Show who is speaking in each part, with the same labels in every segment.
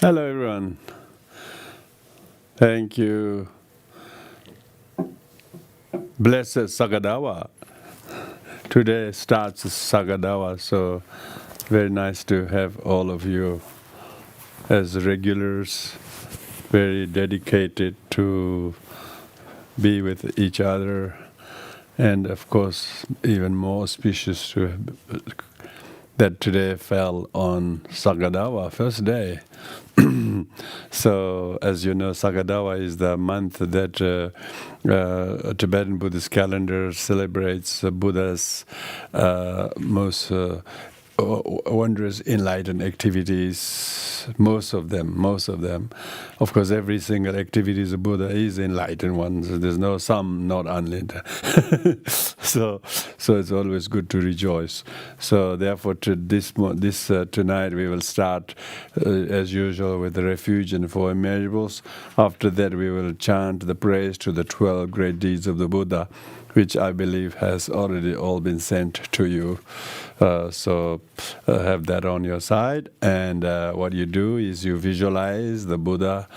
Speaker 1: Hello, everyone. Thank you. Blessed Sagadawa. Today starts Sagadawa, so very nice to have all of you as regulars, very dedicated to be with each other, and of course, even more auspicious to that today fell on Sagadawa, first day. So, as you know, Sagadawa is the month that Tibetan Buddhist calendar celebrates Buddha's most wondrous enlightened activities. Most of them. Of course, every single activity of Buddha is enlightened one. So there's no some not enlightened. so it's always good to rejoice. So therefore, tonight we will start as usual with the refuge and four immeasurables. After that, we will chant the praise to the 12 great deeds of the Buddha, which I believe has already all been sent to you. So have that on your side, and what you do is you visualize the Buddha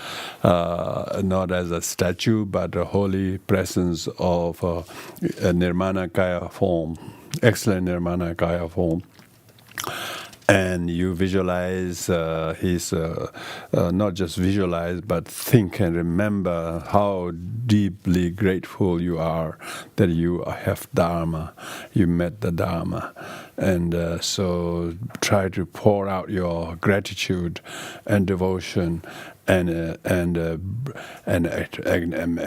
Speaker 1: not as a statue but a holy presence of a Nirmanakaya form, excellent Nirmanakaya form. And you visualize his, not just visualize, but think and remember how deeply grateful you are that you have Dharma, you met the Dharma. And so try to pour out your gratitude and devotion and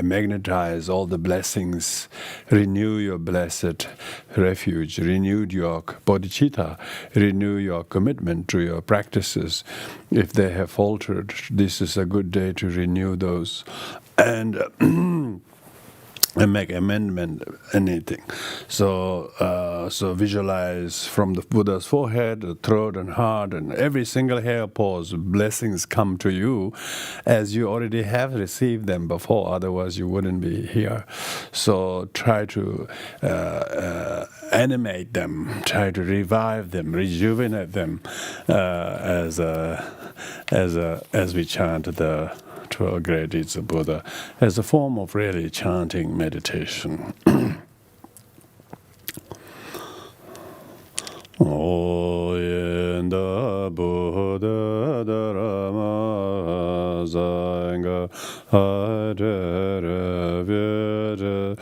Speaker 1: magnetize all the blessings, renew your blessed refuge, renew your bodhicitta, renew your commitment to your practices. If they have faltered, this is a good day to renew those and make amendment, anything. So visualize from the Buddha's forehead, the throat and heart, and every single hair pause, blessings come to you as you already have received them before, otherwise you wouldn't be here. So try to animate them, try to revive them, rejuvenate them as we chant the 12 great deeds of Buddha as a form of really chanting meditation. Oyenda Buddha Dharma Asanga Adere Vajra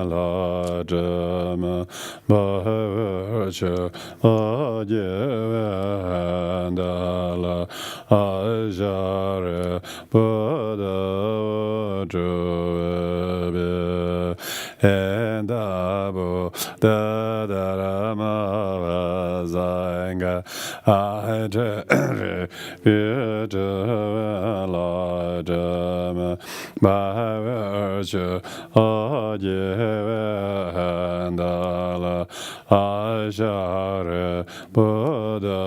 Speaker 1: Aladama Vajra Ajevandala Ajare Buddha Vajra and Abu Dharma Asanga Adere Vajra Aladama Vajra Ajevandala Ajare Buddha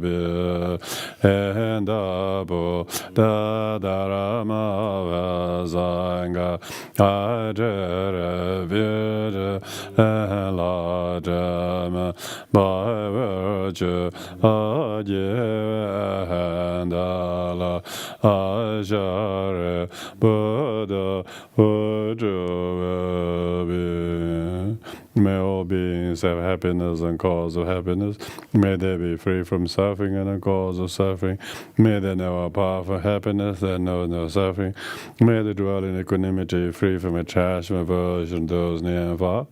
Speaker 1: Vajra and Abu Dharma Asanga Adere Vajra Aladama Vajra Ajevandala Ajare Buddha Vajra. May all beings have happiness and cause of happiness. May they be free from suffering and the cause of suffering. May they know a powerful happiness that knows no suffering. May they dwell in equanimity, free from attachment, aversion, those near and far.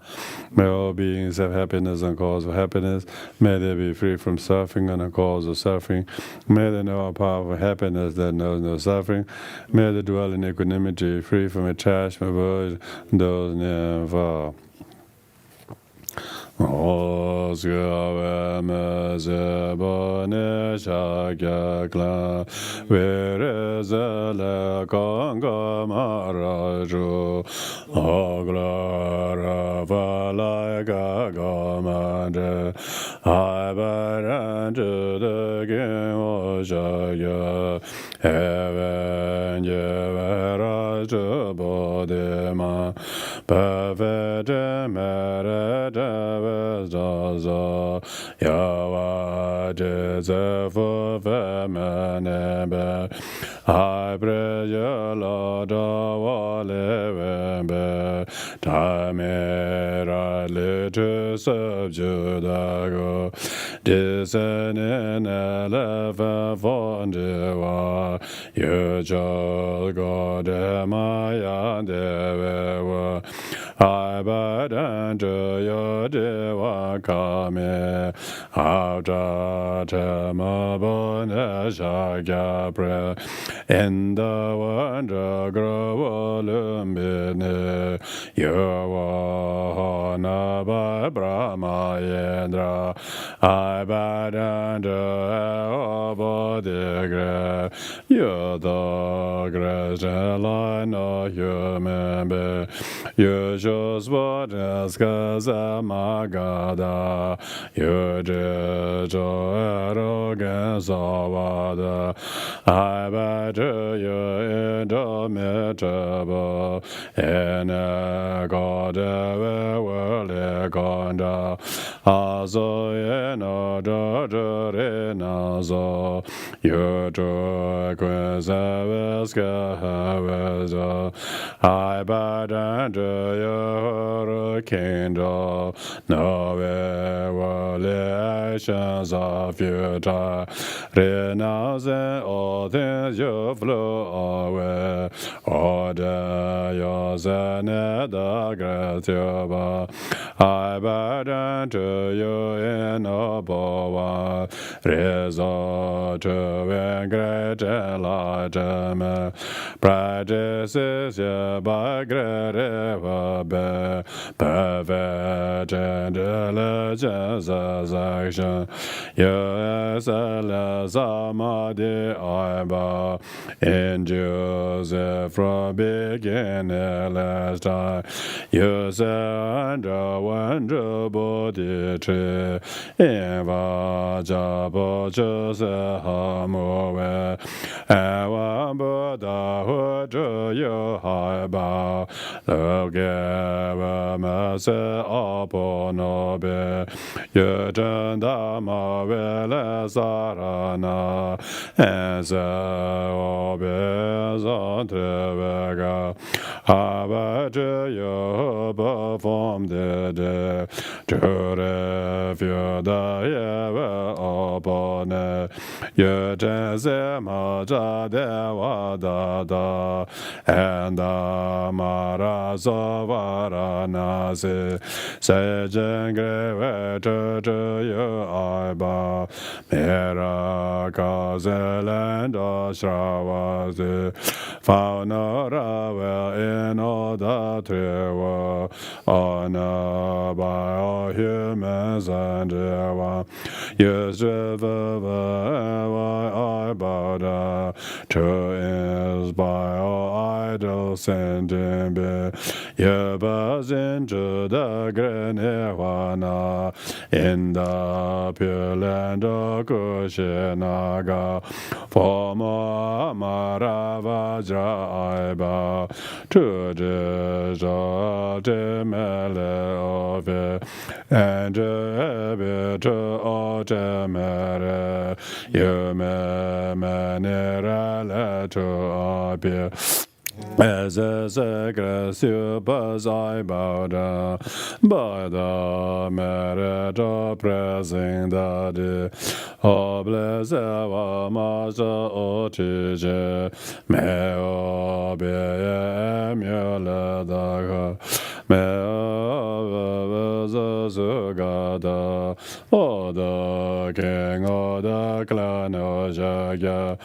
Speaker 1: May all beings have happiness and cause of happiness. May they be free from suffering and the cause of suffering. May they know a powerful happiness that knows no suffering. May they dwell in equanimity, free from attachment, aversion, those near and far. Osgave meze bone shakyakla Virezele konga maraju Oglara valaga gamande Ibaranju de gimo shakya Even yeveraju bodhima Pavete merete Zaza Yava je for feminine I pray you Lord all be Tamera little subjudago Disen in eleven fondiwa You just God Maya Dewa I bad unto your Dewa Kame After Temabona Shagya Pre in the wonder grow lumbine Yavana by Brahma Yendra I bad under body grave you're the great line of human being you just what is Magada you did arrogance of I bad you indomitable in a God worldly conda also in order in also you took with I bad under your kingdom no evaluations of future renouncing all things you flew away order yours and the gratitude I bad unto you in noble one resort to in great enlightenment practices you by great ever perfect intelligence as action you excellence samadhi I bow in Joseph from beginning last time you say under wonder body tree in Vajra Joseph Hamowe and one Buddha who drew you high bow love gave mercy upon obe you turn Dharma will sarana and so obeys on Trivega about you perform the day to refute the ever upon it you just maja dewa da and the maras of Varanasi Sejen greve to you I bow miracles and Ashravasi found no ravel in all the three world honored by all humans and one you strive I bow down to inspire all idols sending be you buzz into the great nirvana in the pure land of Kushinaga for Mara Vajra I bow to the ultimate of it and to ultimate you may manera to appear as a sacrifice buzz I bow down by the merit of praising the day oh blessed our master O teacher may all be emulated may all the Sugata oh the king of the clan of Jagya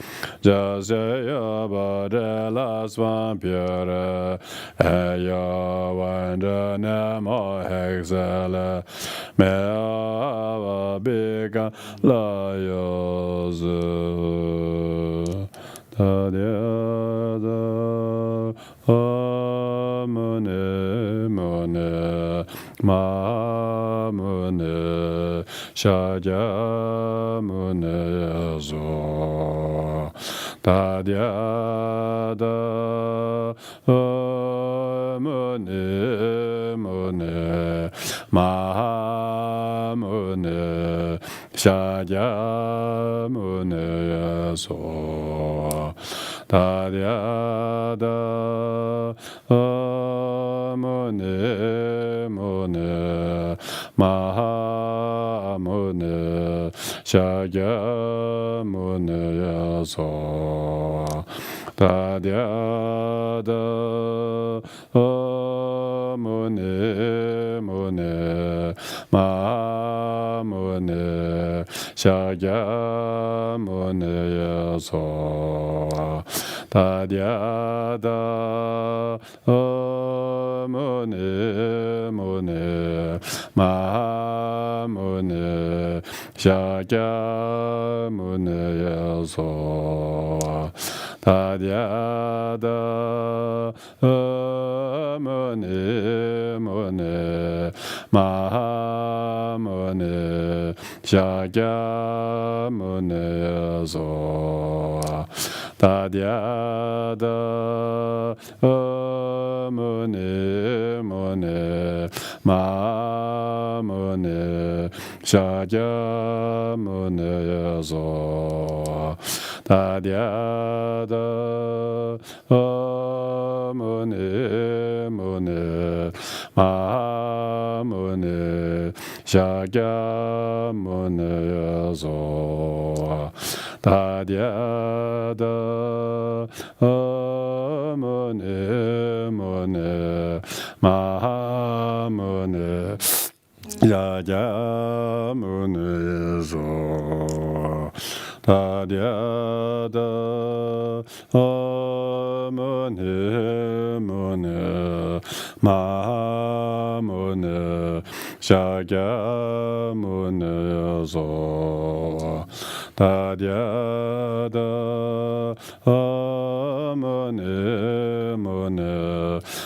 Speaker 1: just say about the last one pure yo wonder nemo hexele me ava big la yos ta da amune mone ma mune shaja mune zo ta da mune mune ma mune Shakyamuni so Tadyada Muni Muni Mahamuni Shakyamuni so Tadyada Muni Muni Mahamuni Shakyamuni so Tadyada Muni Muni Mahamuni Shakyamuni so Tadyada Muni Muni Mahamuni Shakyamuni so Tadyada Muni Muni Mahamuni Shakyamuni so Tadyada Muni Muni Mahamuni Shakyamuni so Tadyada Muni Muni Mahamuni Shakyamuni so Tadyada Muni Muni Mahamuni Shakyamuni so Tadyada Muni Muni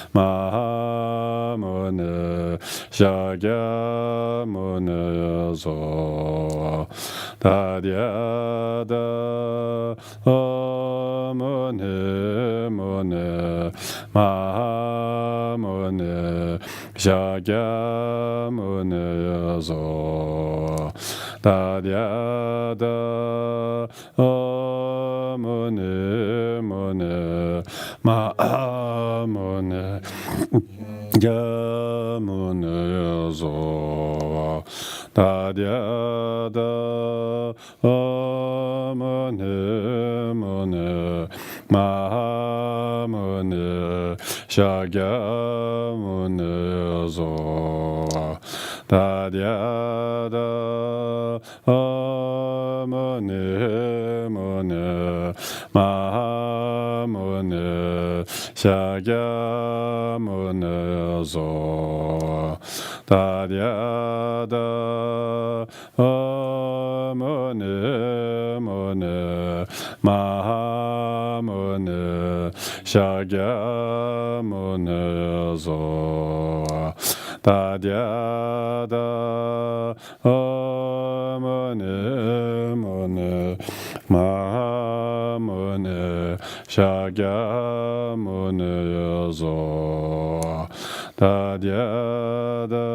Speaker 1: Mahamuni Shakyamuni so Tadyada Muni Muni Mahamuni Shakyamuni so Tadyada Muni Muni Mahamuni Shakyamuni so Tadyada Muni Muni Mahamuni Shakyamuni so Tadyada Muni Muni Mahamuni Shakyamuni so Tadyada Muni Muni Mahamuni Shakyamuni so Tadyada Muni Muni Mahamuni Shakyamuni so Tadyada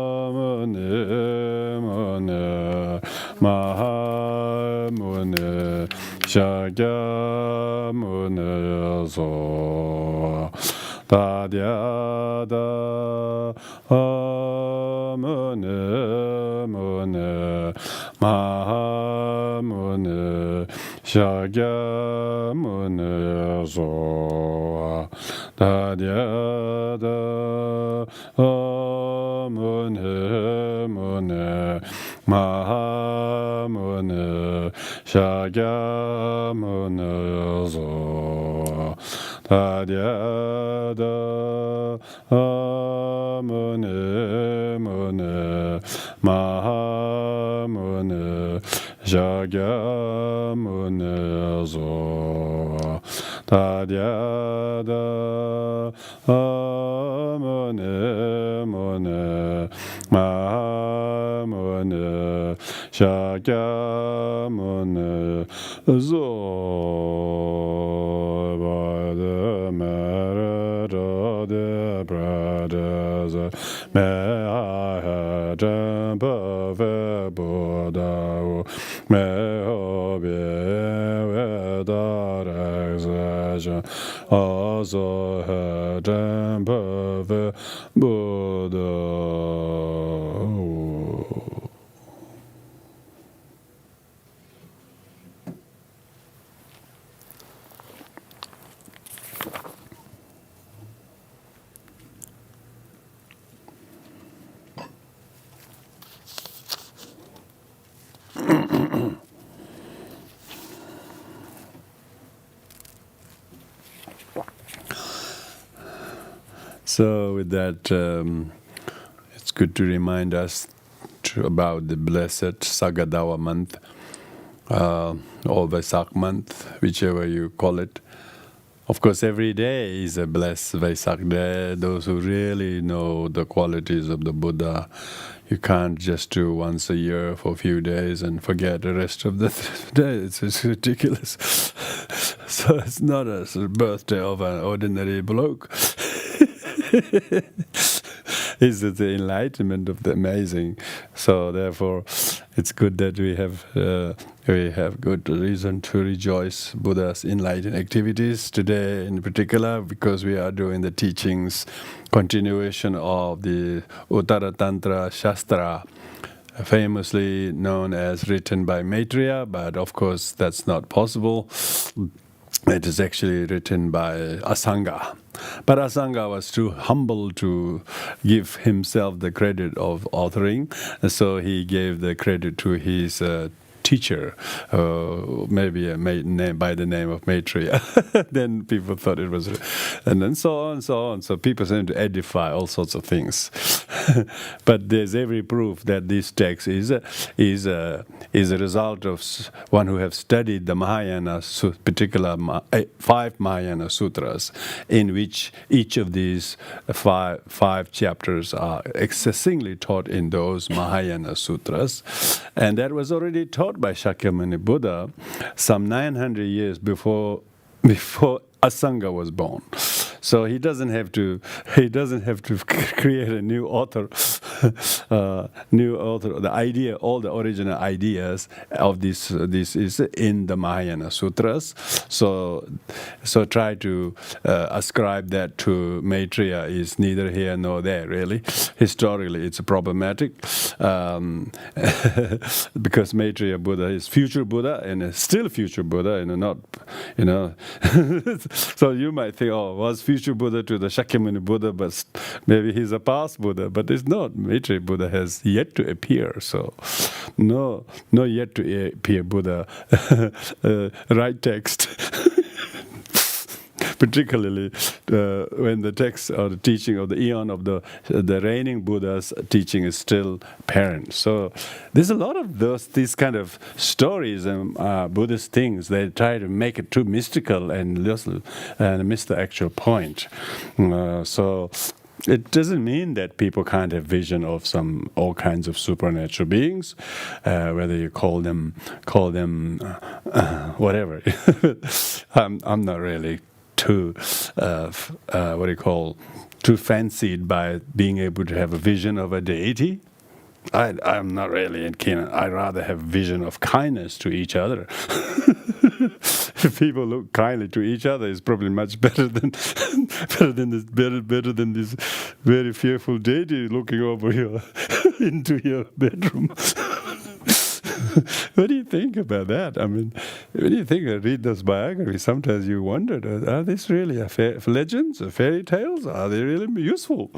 Speaker 1: Muni Muni Mahamuni Shakyamuni so Tadyada Muni Muni Mahamuni Shakyamuni so Tadyada Muni Muni Mahamuni Shakyamuni so Tadyada Muni Muni Mahamuni Shakyamuni so Tadyada Muni Muni Mahamuni Shakyamuni so by the merit of the brothers, may I have perfect Buddha me ho be da ra azo he dempe Buddha. So with that, it's good to remind us about the blessed Sagadawa month, or Vesak month, whichever you call it. Of course, every day is a blessed Vesak day. Those who really know the qualities of the Buddha, you can't just do once a year for a few days and forget the rest of the day. It's ridiculous. So it's not a birthday of an ordinary bloke. Is the enlightenment of the amazing. So therefore, it's good that we have good reason to rejoice Buddha's enlightened activities today, in particular, because we are doing the teachings, continuation of the Uttaratantra Shastra, famously known as written by Maitreya, but of course that's not possible. It is actually written by Asanga. But Asanga was too humble to give himself the credit of authoring, so he gave the credit to his teacher, maybe by the name of Maitreya. Then people thought it was, and then so on, so on. So people seem to edify all sorts of things. But there's every proof that this text is a result of one who has studied the Mahayana, particular 5 Mahayana sutras, in which each of these five chapters are succinctly taught in those Mahayana sutras, and that was already taught by Shakyamuni Buddha some 900 years before Asanga was born. So he doesn't have to create a new author. The idea, all the original ideas of this is in the Mahayana sutras. So try to ascribe that to Maitreya is neither here nor there, really. Historically, it's problematic because Maitreya Buddha is future Buddha and is still future Buddha, and not, So you might think, was future Buddha to the Shakyamuni Buddha, but maybe he's a past Buddha, but it's not. Maitreya Buddha has yet to appear, so no yet to appear Buddha. Right text. Particularly when the text or the teaching of the eon of the reigning Buddha's teaching is still apparent. So there's a lot of these kind of stories and Buddhist things. They try to make it too mystical and miss the actual point. So it doesn't mean that people can't have vision of all kinds of supernatural beings, whether you call them whatever. I'm not really too too fancied by being able to have a vision of a deity. I'm not really keen. I rather have vision of kindness to each other. If people look kindly to each other, it's probably much better than this very fearful deity looking over into your bedroom. What do you think about that? I mean, when you read those biographies, sometimes you wonder, are these really legends or fairy tales? Are they really useful?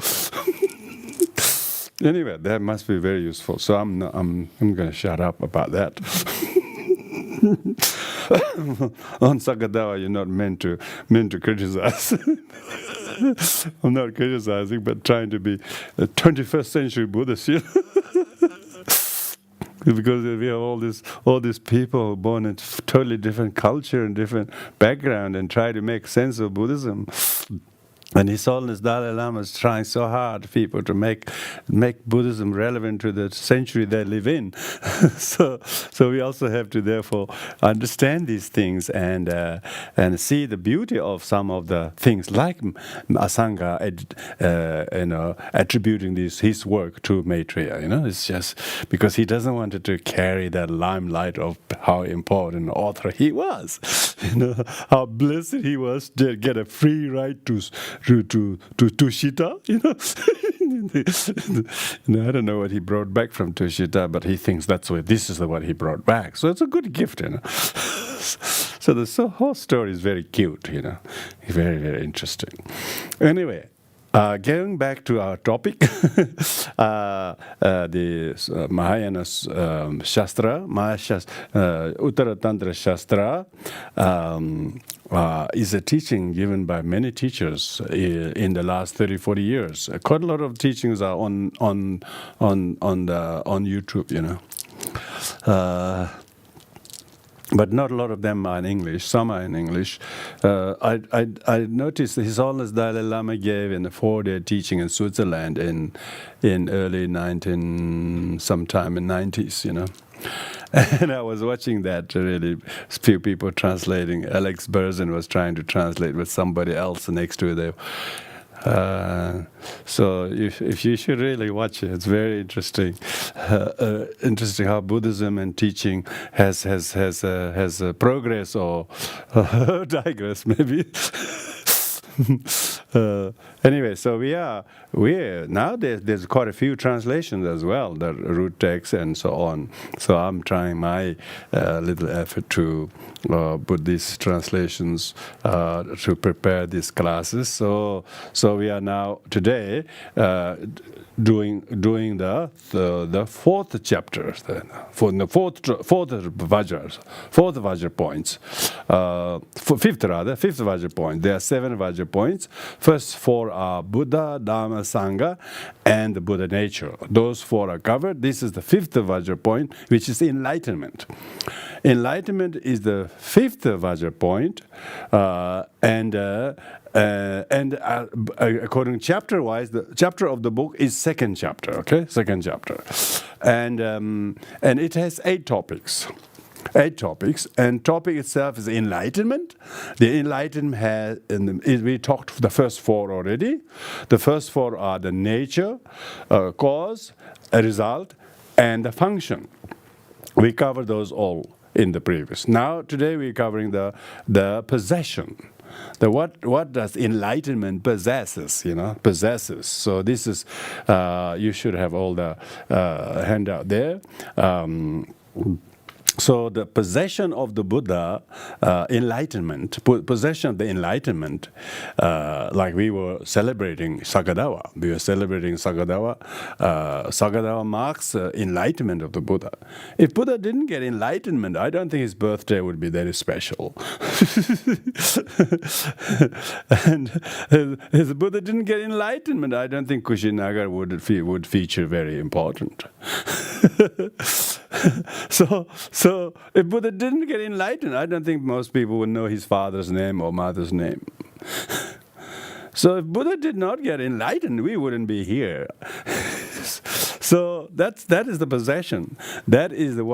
Speaker 1: Anyway, that must be very useful. So I'm going to shut up about that. On Sagadawa, you're not meant to criticize. I'm not criticizing, but trying to be a 21st century Buddhist. Because we have all these people born in totally different culture and different background, and try to make sense of Buddhism. And His Holiness Dalai Lama is trying so hard people to make Buddhism relevant to the century they live in. so we also have to therefore understand these things and see the beauty of some of the things like Asanga, attributing his work to Maitreya. It's just because he doesn't want it to carry that limelight of how important an author he was. How blessed he was to get a free right to Tushita, I don't know what he brought back from Tushita, but he thinks this is what he brought back. So it's a good gift, So the whole story is very cute, very, very interesting. Anyway, going back to our topic, the Mahayana Shastra, Uttaratantra Shastra, is a teaching given by many teachers in the last 30-40 years. Quite a lot of teachings are on YouTube, but not a lot of them are in English. Some are in English. I noticed His Holiness Dalai Lama gave in a 4-day teaching in Switzerland in early sometime in 90s, And I was watching that, really, few people translating. Alex Berzin was trying to translate with somebody else next to them. So if you should really watch it, it's very interesting. Interesting how Buddhism and teaching has progress or digress, maybe. Anyway, so we're now there's quite a few translations as well, the root text and so on. So I'm trying my little effort to put these translations to prepare these classes. So we are now today doing the fourth chapter, for the fourth Vajra points, fifth Vajra point. There are 7 Vajra points. First 4 are Buddha, Dharma, Sangha, and the Buddha nature. Those 4 are covered. This is the 5th Vajra point, which is enlightenment. Enlightenment is the 5th Vajra point, and according chapter-wise, the chapter of the book is second chapter. Okay, second chapter, and it has 8 topics. 8 topics, and topic itself is enlightenment. The enlightenment we talked the first 4 already. The first 4 are the nature, cause, a result, and the function. We covered those all in the previous. Now today we're covering the possession. What does enlightenment possesses? Possesses. So this is you should have all the handout there. So the possession of the Buddha, enlightenment, possession of the enlightenment, like we were celebrating Sagadawa. We were celebrating Sagadawa. Sagadawa marks enlightenment of the Buddha. If Buddha didn't get enlightenment, I don't think his birthday would be very special. And if Buddha didn't get enlightenment, I don't think Kushinagar would feature very important. So if Buddha didn't get enlightened, I don't think most people would know his father's name or mother's name. So if Buddha did not get enlightened, we wouldn't be here. So that is the possession. That is the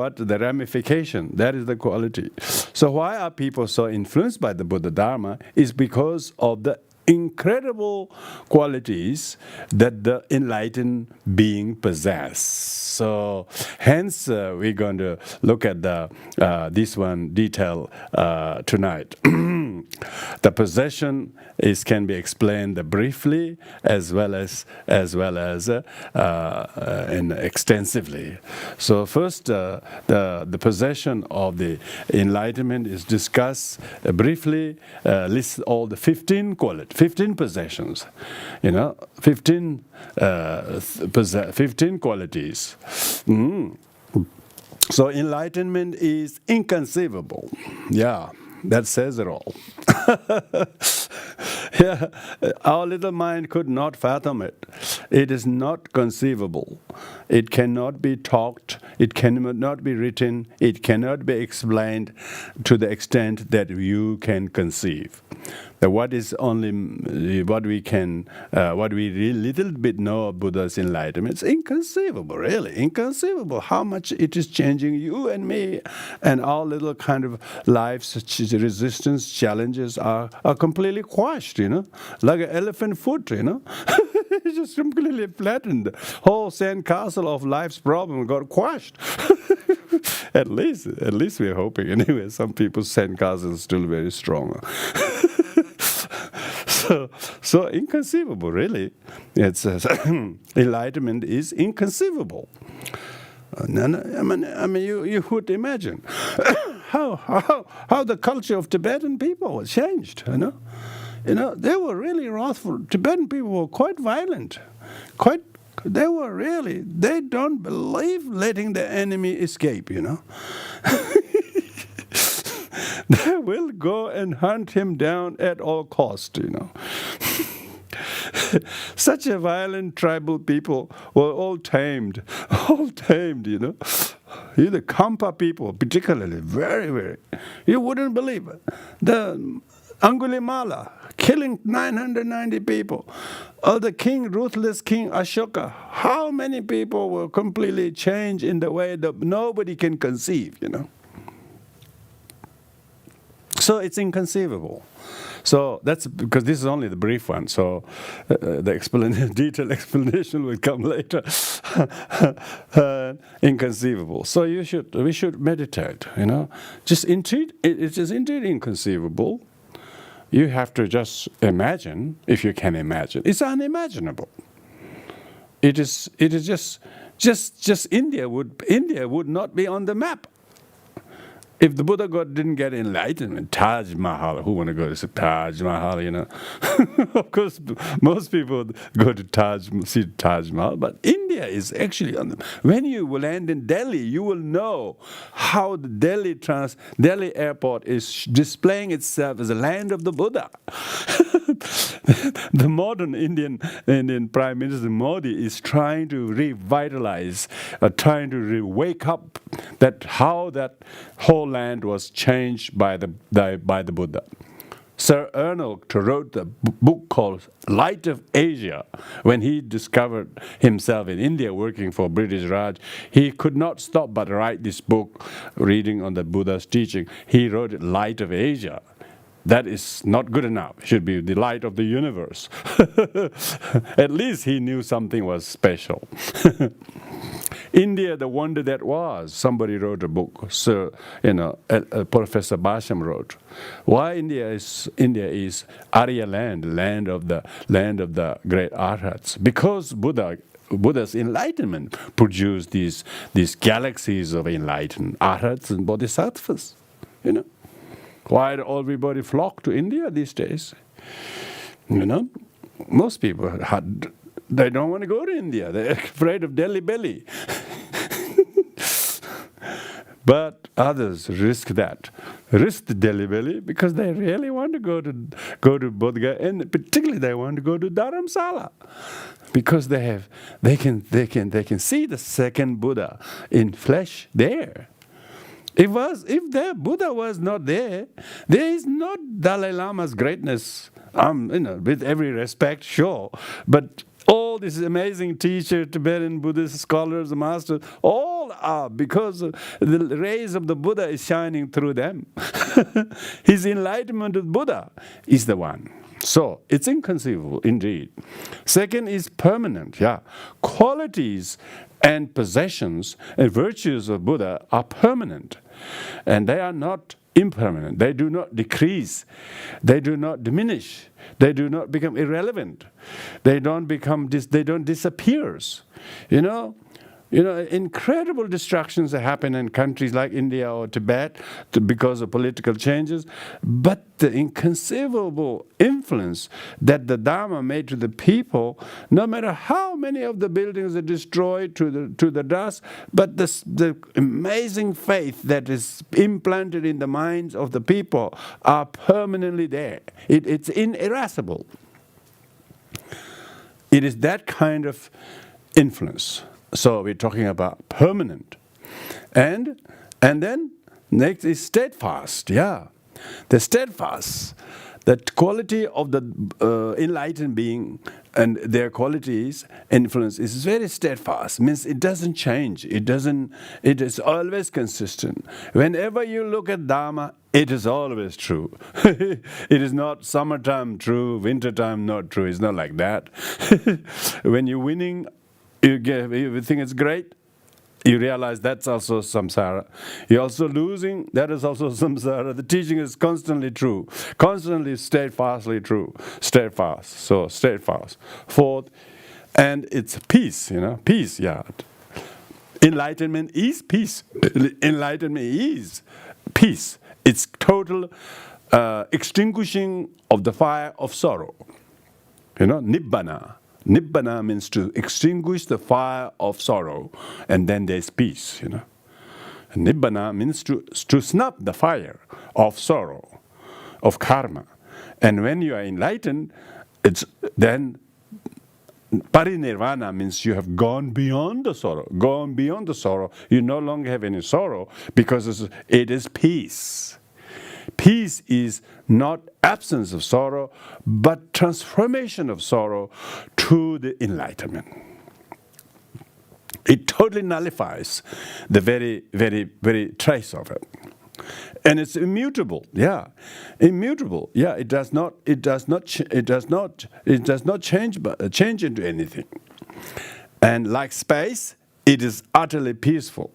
Speaker 1: ramification. That is the quality. So why are people so influenced by the Buddha Dharma? Is because of the incredible qualities that the enlightened being possess. So hence we're going to look at this one detail tonight. The possession can be explained briefly as well as and extensively. So first, the possession of the enlightenment is discussed briefly. Lists all the 15 possessions, 15 qualities. So enlightenment is inconceivable. Yeah, that says it all. Yeah, our little mind could not fathom it. It is not conceivable. It cannot be talked. It cannot be written. It cannot be explained to the extent that you can conceive. what is only what we little bit know of Buddha's enlightenment. It's inconceivable, really inconceivable how much it is changing you and me, and our little kind of life's resistance challenges are completely quashed, like an elephant foot, It's just completely flattened. The whole sandcastle of life's problem got quashed. At least we're hoping. Anyway, some people's sandcastle is still very strong. So inconceivable, really. It's enlightenment is inconceivable. I mean, you would imagine how the culture of Tibetan people was changed. They were really wrathful. Tibetan people were quite violent, They don't believe letting the enemy escape. They will go and hunt him down at all cost. Such a violent tribal people were all tamed. The Kampa people, particularly, very, very. You wouldn't believe it. The Angulimala killing 990 people. The ruthless king Ashoka. How many people were completely changed in the way that nobody can conceive, So it's inconceivable. So that's because this is only the brief one. So the detailed explanation will come later. Inconceivable. So we should meditate. It is indeed inconceivable. You have to just imagine, if you can imagine. It's unimaginable. It is just India would not be on the map. If the Buddha God didn't get enlightenment, Taj Mahal, who want to go to Taj Mahal, Of course, most people go to see Taj Mahal, but India is actually on the... When you will land in Delhi, you will know how the Delhi airport is displaying itself as a land of the Buddha. The modern Indian Prime Minister Modi is trying to revitalize, trying to wake up how that whole land was changed by the Buddha. Sir Ernest wrote a book called Light of Asia. When he discovered himself in India working for British Raj, he could not stop but write this book, reading on the Buddha's teaching. He wrote it, Light of Asia. That is not good enough. It should be the light of the universe. At least he knew something was special. India, the wonder that was. Somebody wrote a book. Professor Basham wrote. Why India is Arya land of the great arhats? Because Buddha's enlightenment produced these galaxies of enlightened arhats and bodhisattvas. Why do everybody flock to India these days? Most people they don't want to go to India. They're afraid of Delhi belly. But others risk the Delhi belly because they really want to go to Bodh Gaya, and particularly they want to go to Dharamsala because they can see the second Buddha in flesh there. If the Buddha was not there is not Dalai Lama's greatness. With every respect, sure, but all these amazing teachers, Tibetan Buddhist scholars, masters, all are because the rays of the Buddha is shining through them. His enlightenment of Buddha is the one. So it's inconceivable indeed. Second is permanent. Qualities and possessions and virtues of Buddha are permanent, and they are not impermanent. They do not decrease. They do not diminish. They do not become irrelevant. They don't disappear. Incredible destructions that happen in countries like India or Tibet because of political changes, but the inconceivable influence that the Dharma made to the people, no matter how many of the buildings are destroyed to the dust, but the amazing faith that is implanted in the minds of the people are permanently there. It's inerasable. It is that kind of influence. So we're talking about permanent. And then next is steadfast. The steadfast. that quality of the enlightened being and their qualities, influence, is very steadfast. Means it doesn't change. It is always consistent. Whenever you look at Dharma, it is always true. It is not summertime true, wintertime not true. It's not like that. When you're winning, you think it's great. You realize that's also samsara. You're also losing, that is also samsara. The teaching is constantly true, constantly steadfastly true. Steadfast, so steadfast. Fourth, and it's peace, peace, yeah. Enlightenment is peace. Enlightenment is peace. It's total extinguishing of the fire of sorrow. Nibbana. Nibbana means to extinguish the fire of sorrow, and then there's peace. Nibbana means to snap the fire of sorrow, of karma. And when you are enlightened, it's then parinirvana means you have gone beyond the sorrow. Gone beyond the sorrow. You no longer have any sorrow because it is peace. Peace is not absence of sorrow, but transformation of sorrow to the enlightenment. It totally nullifies the very, very, very trace of it. And it's immutable, immutable. It does not change into anything. And like space, it is utterly peaceful.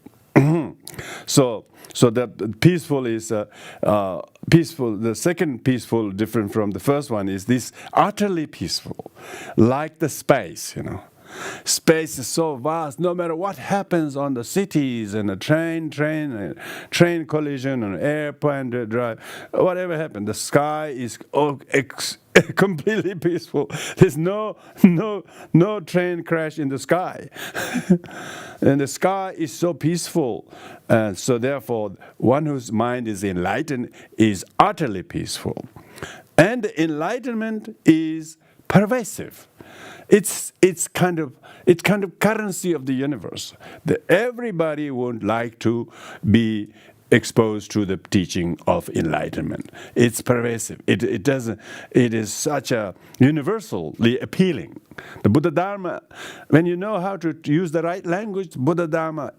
Speaker 1: So that peaceful is peaceful. The second peaceful, different from the first one, is this utterly peaceful, like the space. Space is so vast. No matter what happens on the cities and the train collision and airplane drive, whatever happened, the sky is completely peaceful. There's no train crash in the sky, and the sky is so peaceful. So therefore, one whose mind is enlightened is utterly peaceful, and the enlightenment is pervasive. It's kind of currency of the universe. Everybody would like to be exposed to the teaching of enlightenment. It's pervasive. It is such a universally appealing. The Buddha Dharma, when you know how to use the right language, Buddha Dharma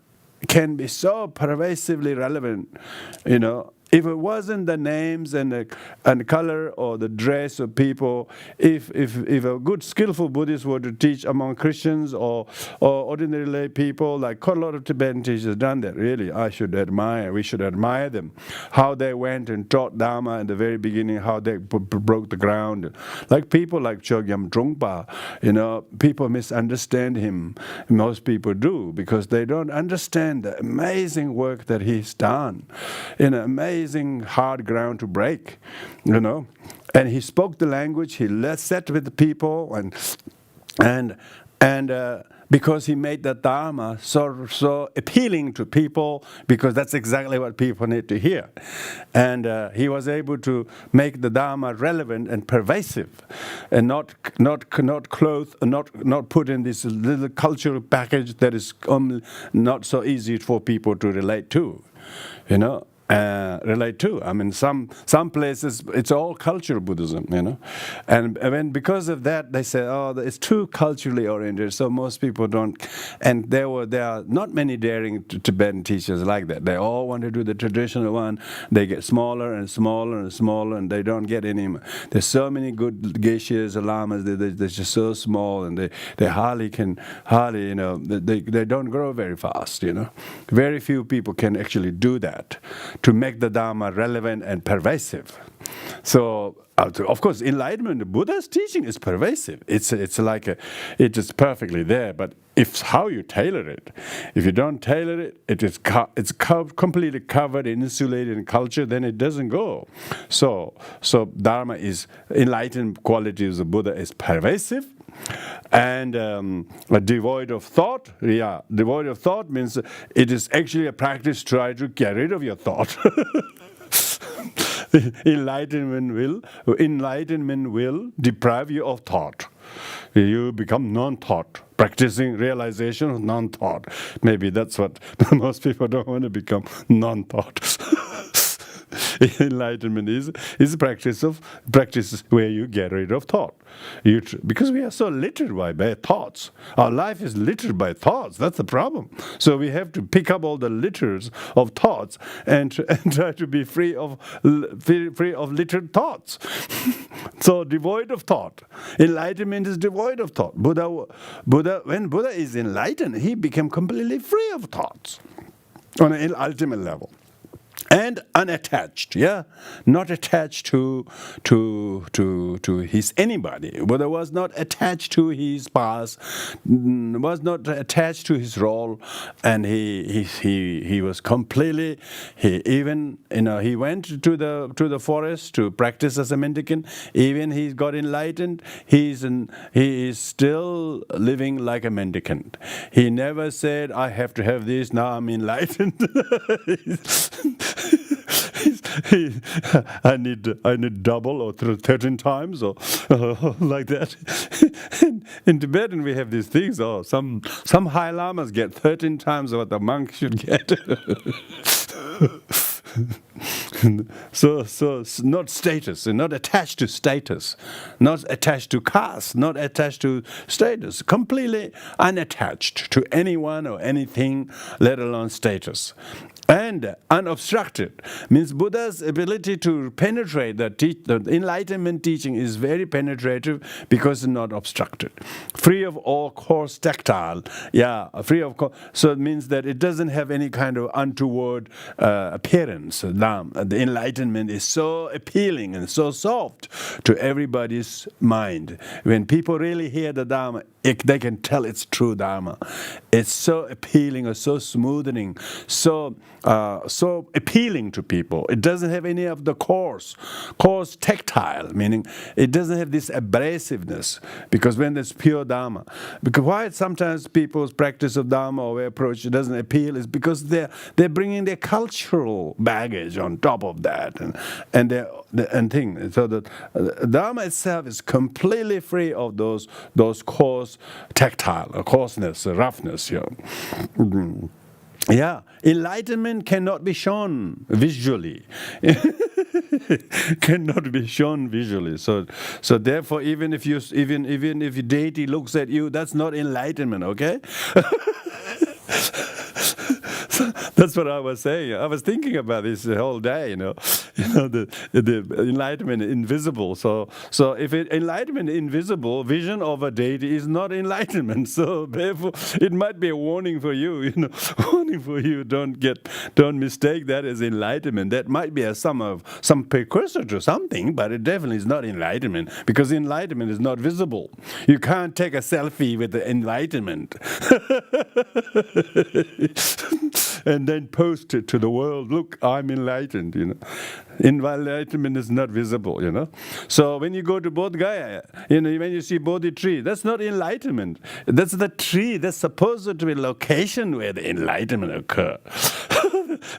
Speaker 1: can be so pervasively relevant, If it wasn't the names and the color or the dress of people, if a good skillful Buddhist were to teach among Christians or ordinary lay people, like quite a lot of Tibetan teachers done that, really, we should admire them. How they went and taught Dharma in the very beginning, how they broke the ground. Like people like Chogyam Trungpa, people misunderstand him. Most people do, because they don't understand the amazing work that he's done. Amazing hard ground to break, And he spoke the language. He sat with the people, and because he made the Dharma so appealing to people, because that's exactly what people need to hear, and he was able to make the Dharma relevant and pervasive, and not clothed, not put in this little cultural package that is not so easy for people to relate to, I mean, some places it's all cultural Buddhism, and when because of that they say, it's too culturally oriented, so most people don't. And there are not many daring Tibetan teachers like that. They all want to do the traditional one. They get smaller and smaller and smaller, and they don't get any. There's so many good geishas or lamas. They're just so small, and they hardly, they don't grow very fast. Very few people can actually do that, to make the Dharma relevant and pervasive. So, of course, enlightenment, the Buddha's teaching is pervasive. It's just perfectly there. But how you tailor it, if you don't tailor it, it's completely covered, insulated in culture, then it doesn't go. So Dharma is enlightened qualities of Buddha is pervasive. And devoid of thought, devoid of thought means it is actually a practice to try to get rid of your thought. Enlightenment will deprive you of thought. You become non-thought, practicing realization of non-thought. Maybe that's what most people don't want to become, non-thought. Enlightenment is a practice where you get rid of thought. Because we are so littered by thoughts. Our life is littered by thoughts. That's the problem. So we have to pick up all the litters of thoughts and try to be free of littered thoughts. So devoid of thought. Enlightenment is devoid of thought. When Buddha is enlightened, he became completely free of thoughts on an ultimate level. And unattached, not attached to his anybody. Buddha was not attached to his past, was not attached to his role, and he was completely. He went to the forest to practice as a mendicant. Even he got enlightened. He is still living like a mendicant. He never said, "I have to have this now. I'm enlightened." I need double or 13 times or like that. In Tibetan we have these things. Some high lamas get 13 times what the monk should get. So not status, not attached to status, not attached to caste, not attached to status, completely unattached to anyone or anything, let alone status. And unobstructed means Buddha's ability to penetrate the enlightenment teaching is very penetrative because it's not obstructed. Free of all coarse tactile, free of so it means that it doesn't have any kind of untoward appearance. The enlightenment is so appealing and so soft to everybody's mind. When people really hear the Dharma, they can tell it's true Dharma. It's so appealing or so smoothing, so appealing to people. It doesn't have any of the coarse tactile, meaning it doesn't have this abrasiveness, because when there's pure Dharma. Because why sometimes people's practice of Dharma or approach doesn't appeal is because they're bringing their cultural baggage on top of that and things. So the Dharma itself is completely free of those coarse tactile, coarseness, roughness. Enlightenment cannot be shown visually. Cannot be shown visually. So therefore, even if deity looks at you, that's not enlightenment. Okay. That's what I was saying. I was thinking about this the whole day. The enlightenment invisible. So if enlightenment invisible, vision of a deity is not enlightenment. So therefore, it might be a warning for you. Warning for you. Don't mistake that as enlightenment. That might be some precursor to something, but it definitely is not enlightenment, because enlightenment is not visible. You can't take a selfie with the enlightenment. And then post it to the world. Look, I'm enlightened. Enlightenment is not visible. So when you go to Bodh Gaya, when you see Bodhi tree, that's not enlightenment. That's the tree. That's supposed to be a location where the enlightenment occurs.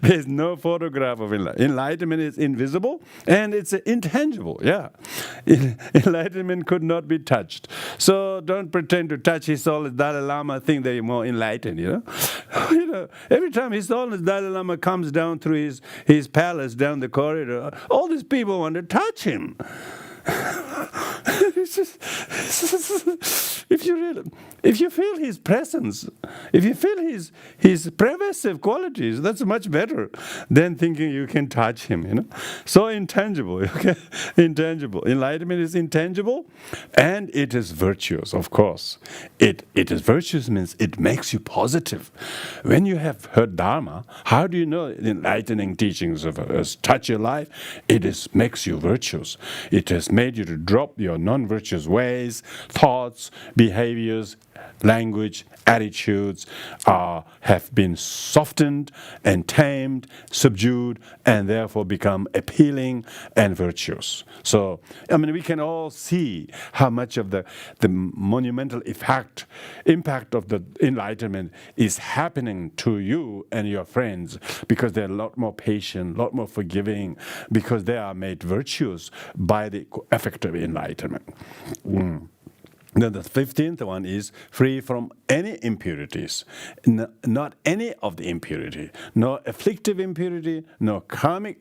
Speaker 1: There's no photograph of enlightenment. Enlightenment is invisible and it's intangible. Enlightenment could not be touched. So don't pretend to touch His Holiness Dalai Lama, think that you're more enlightened. Every time His Holiness Dalai Lama comes down through his palace, down the corridor, all these people want to touch him. If you feel His presence, if you feel his pervasive qualities, that's much better than thinking you can touch Him. So intangible. Okay, intangible. Enlightenment is intangible, and it is virtuous. Of course, it is virtuous means it makes you positive. When you have heard Dharma, how do you know the enlightening teachings of us touch your life? It makes you virtuous. It has made you to drop your non-virtuous ways, thoughts, behaviors, language, attitudes have been softened and tamed, subdued, and therefore become appealing and virtuous. So, we can all see how much of the monumental impact of the enlightenment is happening to you and your friends, because they're a lot more patient, a lot more forgiving, because they are made virtuous by the effect of enlightenment. Then the 15th one is free from any impurities, not any of the impurity, no afflictive impurity, no karmic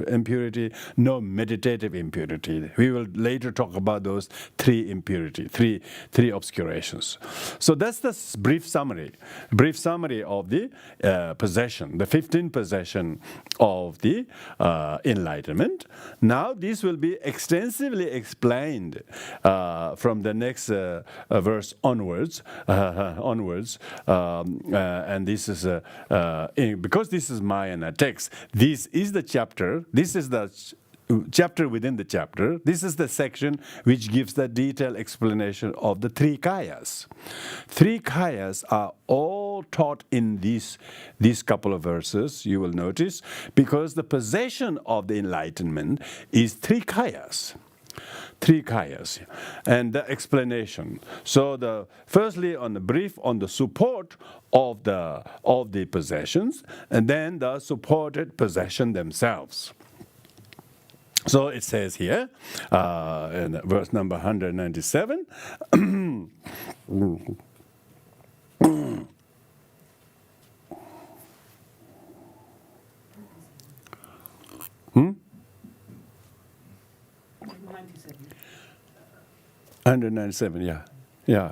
Speaker 1: impurity, no meditative impurity. We will later talk about those three three obscurations. So that's the brief summary of the possession, the 15th possession of the enlightenment. Now this will be extensively explained from the next verse onwards, and this is because this is Mahayana text. This is the chapter. This is the chapter within the chapter. This is the section which gives the detailed explanation of the three kayas. Three kayas are all taught in these couple of verses, you will notice, because the possession of the enlightenment is three kayas. Three kayas, and the explanation. So firstly on the brief on the support of the possessions, and then the supported possession themselves. So it says here in verse number 197. Hmm? 197, yeah.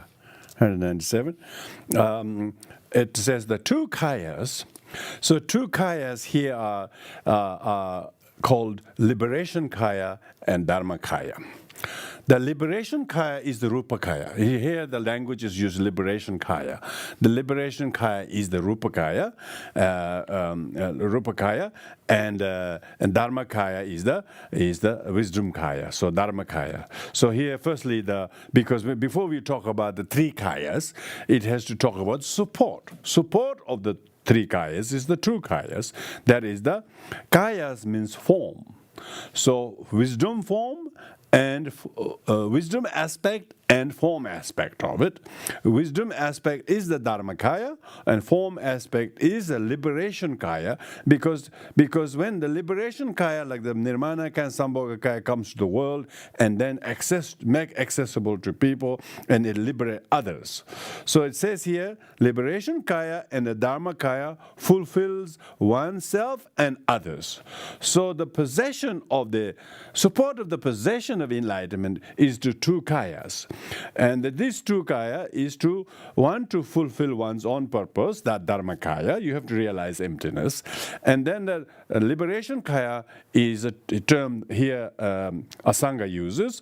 Speaker 1: 197. It says the two kayas. So two kayas here are called liberation kaya and dharmakaya. The liberation kaya is the rupa kaya. Here the language is used liberation kaya. The liberation kaya is the rupa kaya, and dharmakaya is the wisdom kaya. So dharmakaya. So here, firstly, because before we talk about the three kayas, it has to talk about support. Support of the three kayas is the two kayas. That is the kayas means form. So wisdom form and wisdom aspect and form aspect of it. Wisdom aspect is the Dharmakaya, and form aspect is the liberation kaya, because when the liberation kaya, like the Nirmana Kaya and Sambhoga Kaya, comes to the world and then make accessible to people, and it liberate others. So it says here, liberation kaya and the Dharmakaya fulfills oneself and others. So the possession of the support of the possession of enlightenment is to two kayas. And these two kaya is to fulfill one's own purpose, that Dharmakaya. You have to realize emptiness. And then the liberation kaya is a term here Asanga uses.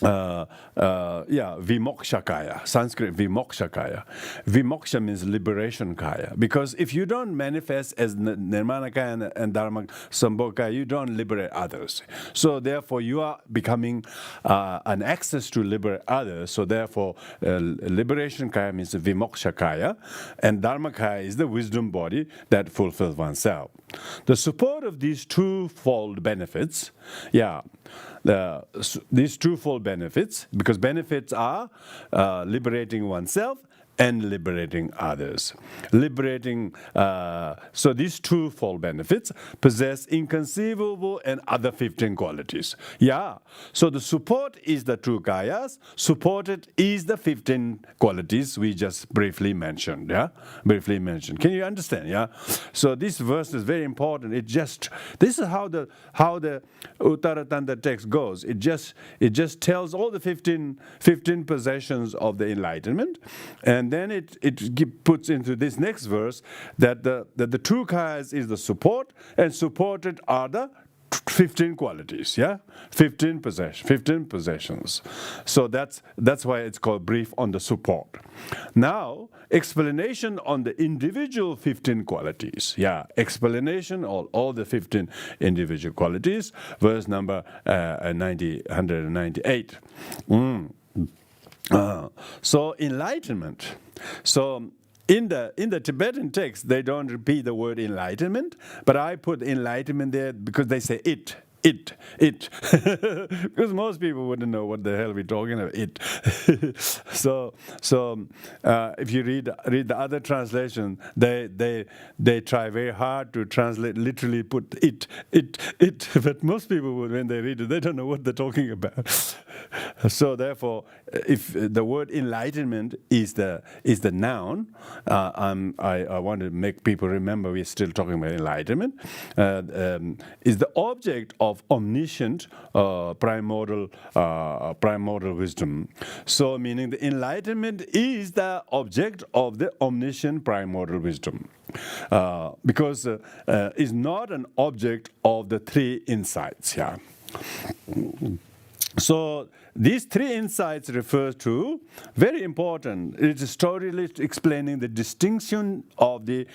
Speaker 1: Vimoksha kaya, Sanskrit vimoksha kaya. Vimoksha means liberation kaya, because if you don't manifest as Nirmana kaya and Dharma Sambhoga kaya, you don't liberate others. So therefore you are becoming an access to liberate others. So therefore liberation kaya means vimoksha kaya, and Dharmakaya is the wisdom body that fulfills oneself. The support of these twofold benefits, these twofold benefits, because benefits are liberating oneself and liberating others. So these twofold benefits possess inconceivable and other 15 qualities. So the support is the two kayas, supported is the 15 qualities we just briefly mentioned. Can you understand? So this verse is very important. This is how the Uttaratantra text goes. It just tells all the 15 possessions of the enlightenment, and then it puts into this next verse that the two kayas is the support, and supported are the 15 qualities, 15 possessions. So that's why it's called brief on the support. Now, explanation on the individual 15 qualities. Explanation on all the 15 individual qualities. Verse number 198. So enlightenment. So in the Tibetan text, they don't repeat the word enlightenment, but I put enlightenment there because they say it. Because most people wouldn't know what the hell we're talking about. So if you read the other translation, they try very hard to translate, literally put it. But most people would, when they read it, they don't know what they're talking about. So therefore, if the word enlightenment is the noun, I want to make people remember we're still talking about enlightenment, is the object of omniscient primordial wisdom. So meaning the enlightenment is the object of the omniscient primordial wisdom. Because is not an object of the three insights. Yeah. So these three insights refer to, very important, it is story explaining the distinction of the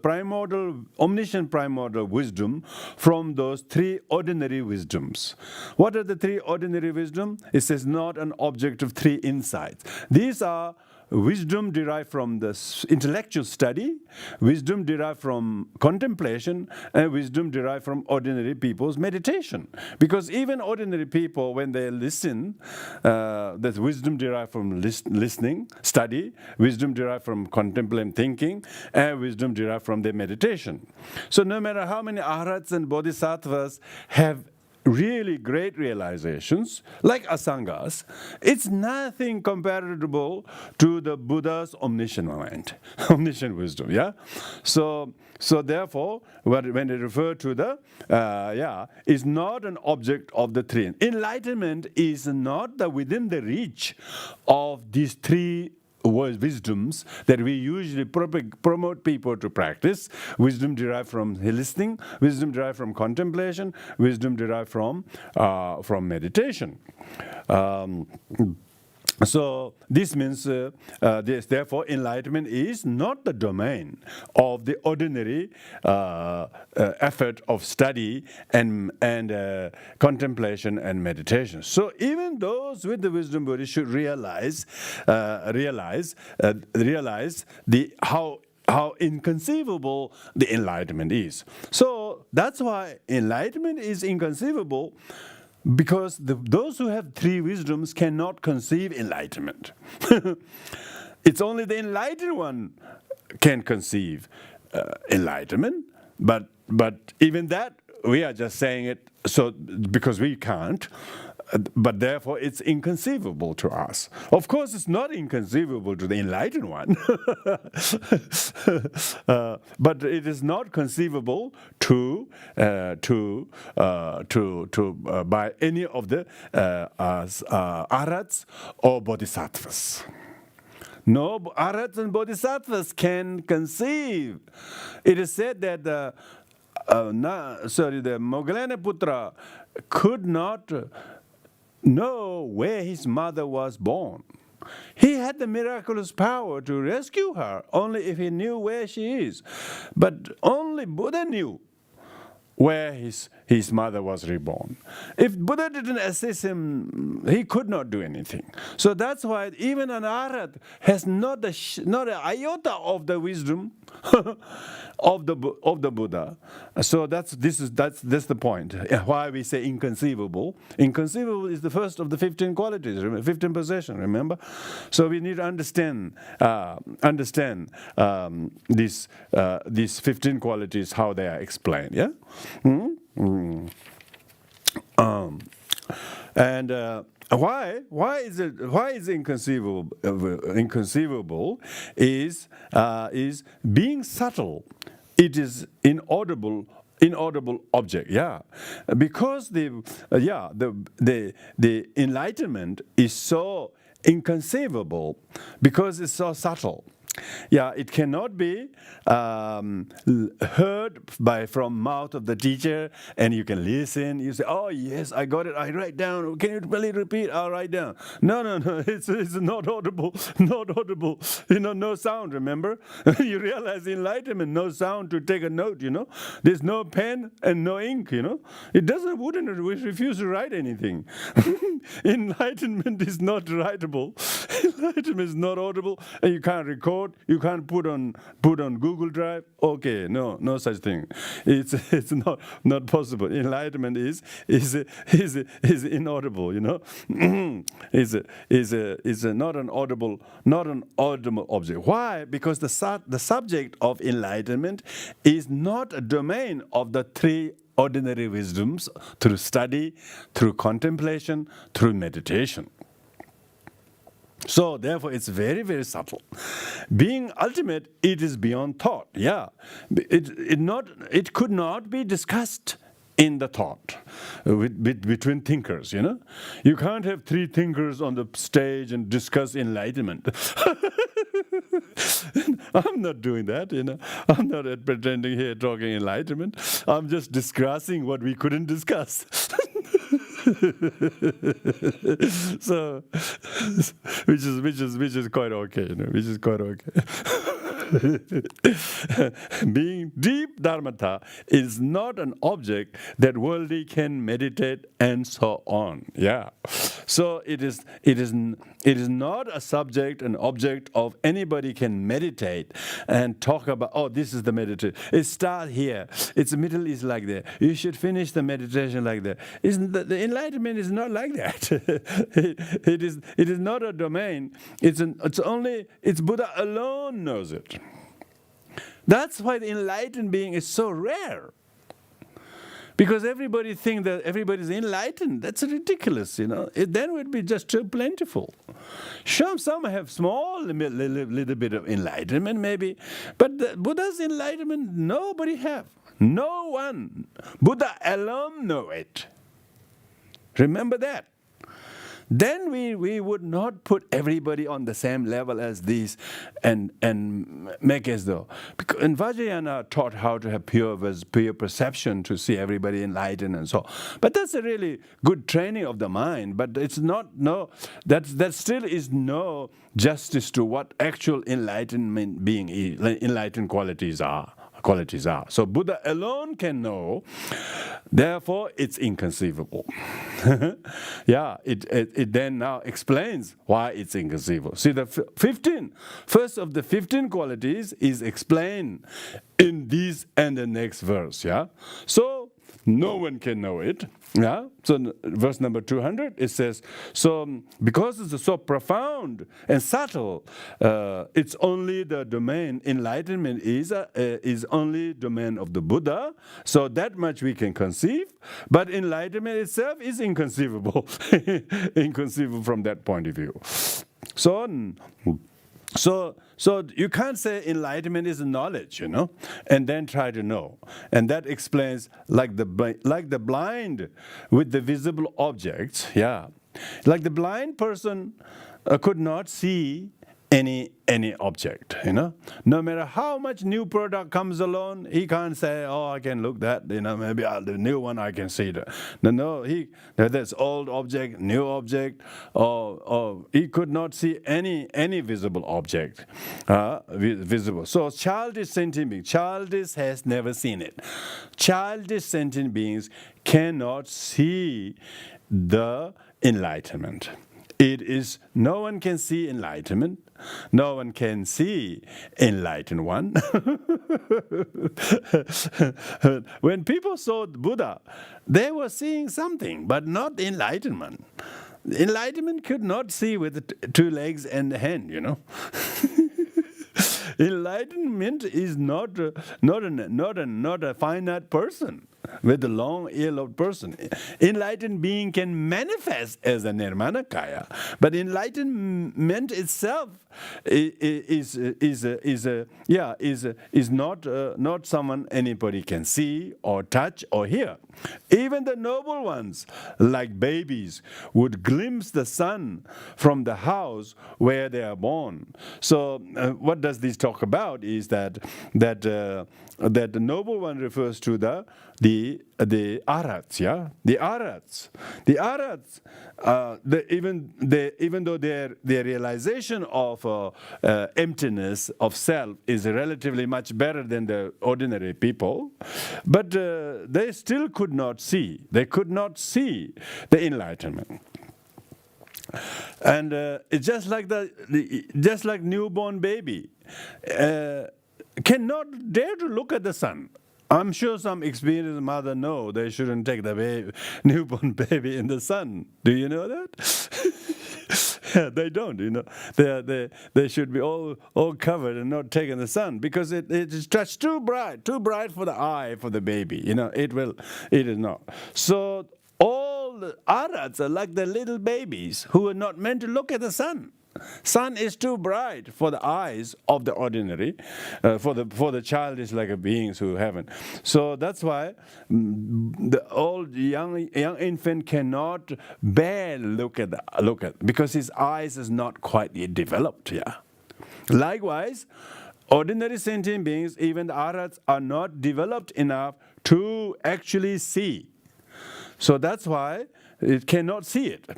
Speaker 1: primordial, omniscient primordial wisdom from those three ordinary wisdoms. What are the three ordinary wisdom? It says not an object of three insights. These are wisdom derived from the intellectual study, wisdom derived from contemplation, and wisdom derived from ordinary people's meditation. Because even ordinary people, when they listen, there's wisdom derived from listening, study, wisdom derived from contemplating, thinking, and wisdom derived from their meditation. So no matter how many arhats and bodhisattvas have really great realizations, like Asangas, it's nothing comparable to the Buddha's omniscient mind, omniscient wisdom, yeah? So therefore, when they refer to the, is not an object of the three. Enlightenment is not within the reach of these three wisdoms that we usually promote people to practice. Wisdom derived from listening, wisdom derived from contemplation, wisdom derived from meditation. So this means, therefore, enlightenment is not the domain of the ordinary effort of study and contemplation and meditation. So even those with the wisdom Buddha should realize how inconceivable the enlightenment is. So that's why enlightenment is inconceivable. Because those who have three wisdoms cannot conceive enlightenment. It's only the enlightened one can conceive enlightenment, but even that, we are just saying it so because we can't, but therefore it's inconceivable to us. Of course, it's not inconceivable to the enlightened one, but it is not conceivable by any of the arhats or bodhisattvas. No arhats and bodhisattvas can conceive. It is said that the Moggallanaputra could not know where his mother was born. He had the miraculous power to rescue her only if he knew where she is. But only Buddha knew where his mother was reborn. If Buddha didn't assist him, he could not do anything. So that's why even an arhat has not an iota of the wisdom of the Buddha. So that's the point. Why we say inconceivable. Inconceivable is the first of the 15 qualities, 15 possessions, remember? So we need to understand these 15 qualities, how they are explained. Yeah. And why is it inconceivable? Inconceivable is being subtle. It is inaudible object. Yeah, because the enlightenment is so inconceivable because it's so subtle. Yeah, it cannot be heard from mouth of the teacher, and you can listen. You say, "Oh yes, I got it. I write down. Can you really repeat? I'll write down." No. It's not audible. Not audible. No sound. Remember, you realize enlightenment, no sound to take a note. There's no pen and no ink. It wouldn't refuse to write anything. Enlightenment is not writable. Enlightenment is not audible, and you can't record. passport, you can't put on Google Drive. Okay, no such thing. It's not possible. Enlightenment is inaudible. is not an audible object. Why? Because the subject of enlightenment is not a domain of the three ordinary wisdoms through study, through contemplation, through meditation. So therefore it's very, very subtle. Being ultimate, it is beyond thought. Yeah, it could not be discussed in the thought between thinkers. You can't have three thinkers on the stage and discuss enlightenment. I'm not doing that. I'm not pretending here talking enlightenment. I'm just discussing what we couldn't discuss. So, which is quite okay, which is quite okay. Being deep dharmata is not an object that worldly can meditate and so on. Yeah. So it is not a subject, an object of anybody can meditate and talk about, oh, this is the meditation. It starts here. Its middle is like that. You should finish the meditation like that. The enlightenment is not like that. It is not a domain. It's Buddha alone knows it. That's why the enlightened being is so rare. Because everybody thinks that everybody's enlightened. That's ridiculous, Then it would be just too plentiful. Sure, some have small, little bit of enlightenment maybe, but the Buddha's enlightenment, nobody have. No one. Buddha alone know it. Remember that. Then we would not put everybody on the same level as these and make as though. Because, and Vajrayana taught how to have pure perception to see everybody enlightened and so on. But that's a really good training of the mind. But it's not, that still is no justice to what actual enlightenment being is, enlightened qualities are. So Buddha alone can know, therefore it's inconceivable. Yeah, it then now explains why it's inconceivable. See, the first of the 15 qualities is explained in this and the next verse. Yeah, so no one can know it. Yeah. So verse number 200, it says, so because it's so profound and subtle, it's only the domain, enlightenment is only domain of the Buddha. So that much we can conceive, but enlightenment itself is inconceivable. Inconceivable from that point of view. So you can't say enlightenment is knowledge, and then try to know. And that explains like the blind with the visible objects, yeah. Like the blind person could not see any object, No matter how much new product comes along, he can't say, oh, I can look that, maybe the new one I can see that. No, that's old object, new object, or he could not see any visible object, visible. So childish sentient being, childish has never seen it. Childish sentient beings cannot see the enlightenment. It is, no one can see enlightenment. No one can see enlightened one. When people saw Buddha, they were seeing something, but not enlightenment. Enlightenment could not see with two legs and a hand, Enlightenment is not a finite person with a long earlobed person. Enlightened being can manifest as a Dharmakaya, but enlightenment itself is not someone anybody can see or touch or hear. Even the noble ones, like babies, would glimpse the sun from the house where they are born. So, what does this talk about? Is that the noble one refers to the arhats, yeah, the arhats. Even though their realization of emptiness of self is relatively much better than the ordinary people, but they still could not see. They could not see the enlightenment. And it's just like just like newborn baby cannot dare to look at the sun. I'm sure some experienced mother know they shouldn't take the newborn baby in the sun. Do you know that? Yeah, they don't. They should be all covered and not taken the sun, because it is just too bright for the eye for the baby. It is not. So all the arhats are like the little babies who are not meant to look at the sun. Sun is too bright for the eyes of the ordinary, for the childish like beings who haven't. So that's why the old young infant cannot bear look at because his eyes is not quite yet developed. Yeah. Likewise, ordinary sentient beings, even the arhats, are not developed enough to actually see. So that's why it cannot see it.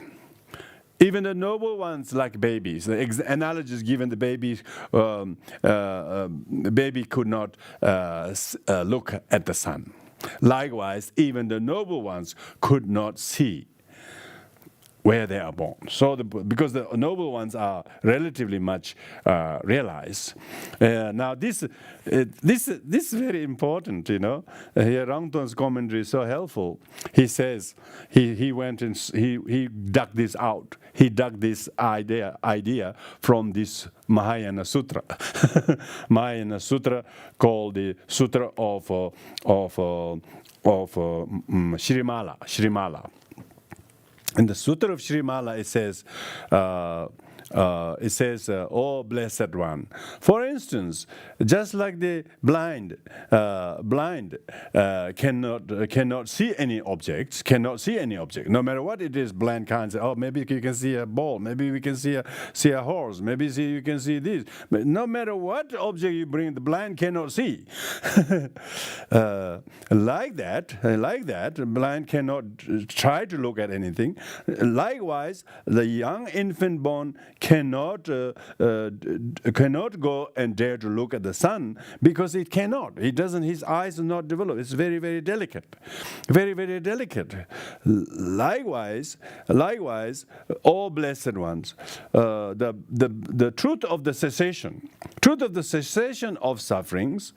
Speaker 1: Even the noble ones, like babies, the analogies given, the baby could not look at the sun. Likewise, even the noble ones could not see where they are born. So, because the noble ones are relatively much realized. Now, this is very important. Here, Rangton's commentary is so helpful. He says he went and he dug this out. He dug this idea from this Mahayana Sutra. Mahayana Sutra, called the Sutra of Shrimala. In the Sutra of Shrimala, it says, "Oh blessed one." For instance, just like the blind cannot see any objects. No matter what it is, blind can't say, "Oh, maybe you can see a ball. Maybe we can see a horse. Maybe you can see this." But no matter what object you bring, the blind cannot see. Like that, blind cannot try to look at anything. Likewise, the young infant born cannot go and dare to look at the sun, because it cannot. It doesn't. His eyes are not developed. It's very, very delicate, very, very delicate. Likewise, all blessed ones, the truth of the cessation of sufferings.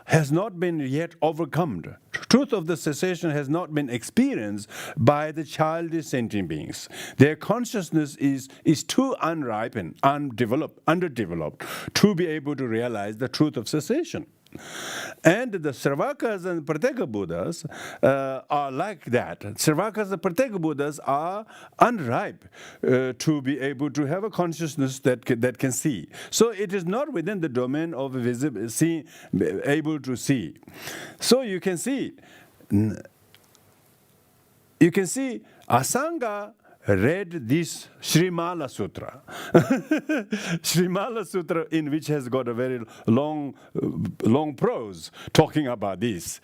Speaker 1: Has not been yet overcome. Truth of the cessation has not been experienced by the childish sentient beings. Their consciousness is too unripe and underdeveloped to be able to realize the truth of cessation. And the Sravakas and Prateka Buddhas are like that. Sravakas and Prateka Buddhas are unripe to be able to have a consciousness that can see. So it is not within the domain of able to see. So you can see Asanga read this Shrimala Sutra. Shrimala Sutra, in which has got a very long prose talking about these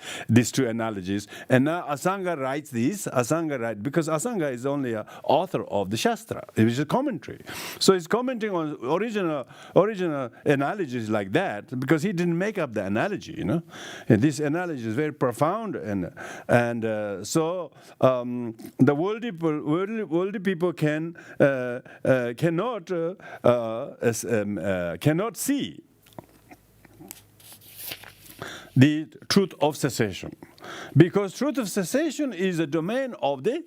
Speaker 1: two analogies. And now Asanga writes this. Because Asanga is only an author of the Shastra, which is a commentary. So he's commenting on original analogies like that, because he didn't make up the analogy, And this analogy is very profound, and so the worldly people cannot see the truth of cessation, because truth of cessation is a domain of the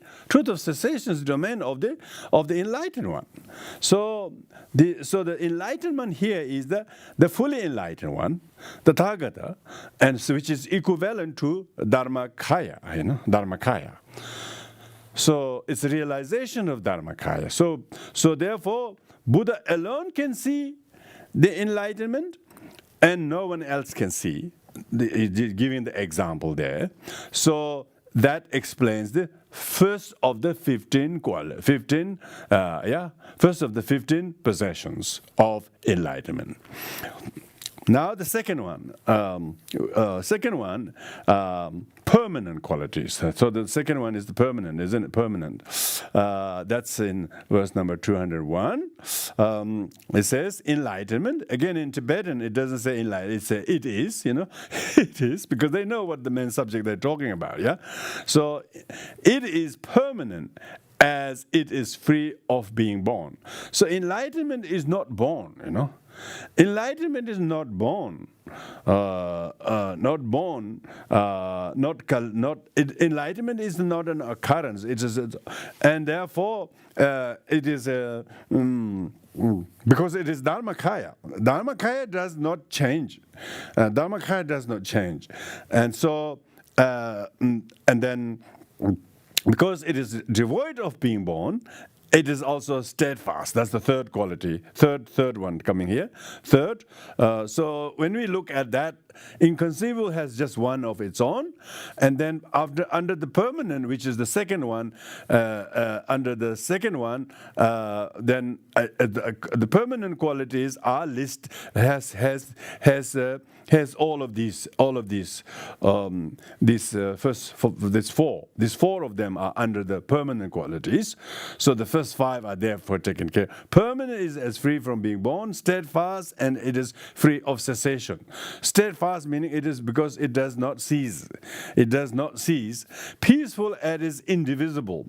Speaker 1: enlightened one. So the enlightenment here is the fully enlightened one, the Tathagata, and which is equivalent to Dharmakaya. Dharmakaya. So it's a realization of Dharmakaya. So therefore, Buddha alone can see the enlightenment, and no one else can see. Giving the example there. So that explains the first of the 15 possessions of enlightenment. Now the second one, permanent qualities. So the second one is the permanent, isn't it? Permanent. That's in verse number 201. It says enlightenment. Again, in Tibetan, it doesn't say enlightenment. It says it is, it is, because they know what the main subject they're talking about, yeah? So it is permanent as it is free of being born. So enlightenment is not born, Enlightenment is not born. Enlightenment is not an occurrence. It is, and therefore it is because it is Dharmakaya. Dharmakaya does not change. Dharmakaya does not change, and so and then because it is devoid of being born, it is also steadfast. That's the third quality. Third one coming here. Third. So when we look at that, inconceivable has just one of its own, and then under the permanent, which is the second one, under the second one, then the permanent qualities are has all of these four of them are under the permanent qualities. So the first five are therefore taken care. Permanent is as free from being born, steadfast, and it is free of cessation. Steadfast meaning it is because it does not cease. It does not cease. Peaceful and is indivisible.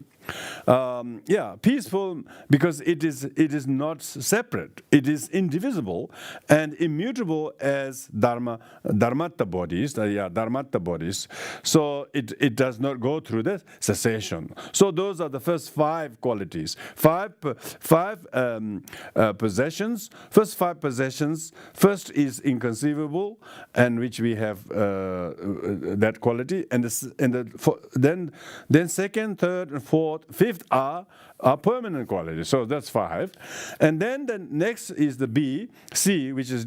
Speaker 1: Peaceful because it is not separate. It is indivisible and immutable as dharmata bodies. Dharmata bodies. So it does not go through the cessation. So those are the first five qualities. Five possessions. First five possessions. First is inconceivable, and which we have that quality, and then second, third, and fourth. Fifth are permanent qualities, so that's five, and then the next is the C, which is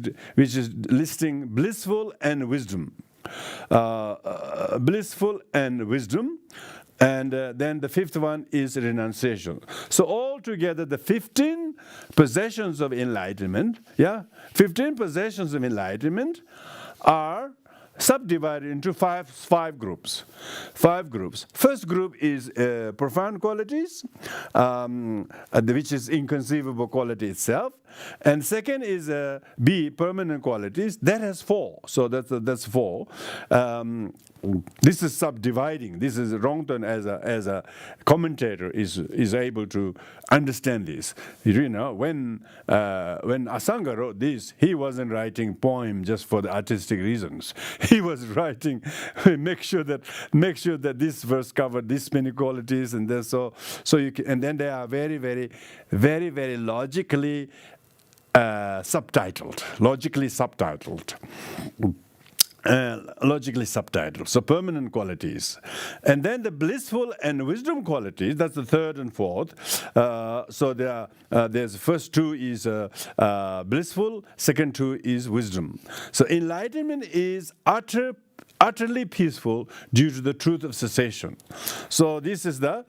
Speaker 1: listing blissful and wisdom, blissful and wisdom, and then the fifth one is renunciation. So altogether, the 15 possessions of enlightenment, 15 possessions of enlightenment are subdivided into five groups. First group is profound qualities, which is inconceivable quality itself, and second is B, permanent qualities. That has four. So that's four. This is subdividing. This is Rongton as a commentator is able to understand this. When Asanga wrote this, he wasn't writing poem just for the artistic reasons. He was writing make sure that this verse covered this many qualities, and then so you can, and then they are very, very, very, very logically subtitled. So permanent qualities, and then the blissful and wisdom qualities. That's the third and fourth. So there's first two is blissful, second two is wisdom. So enlightenment is utterly peaceful due to the truth of cessation. So this is the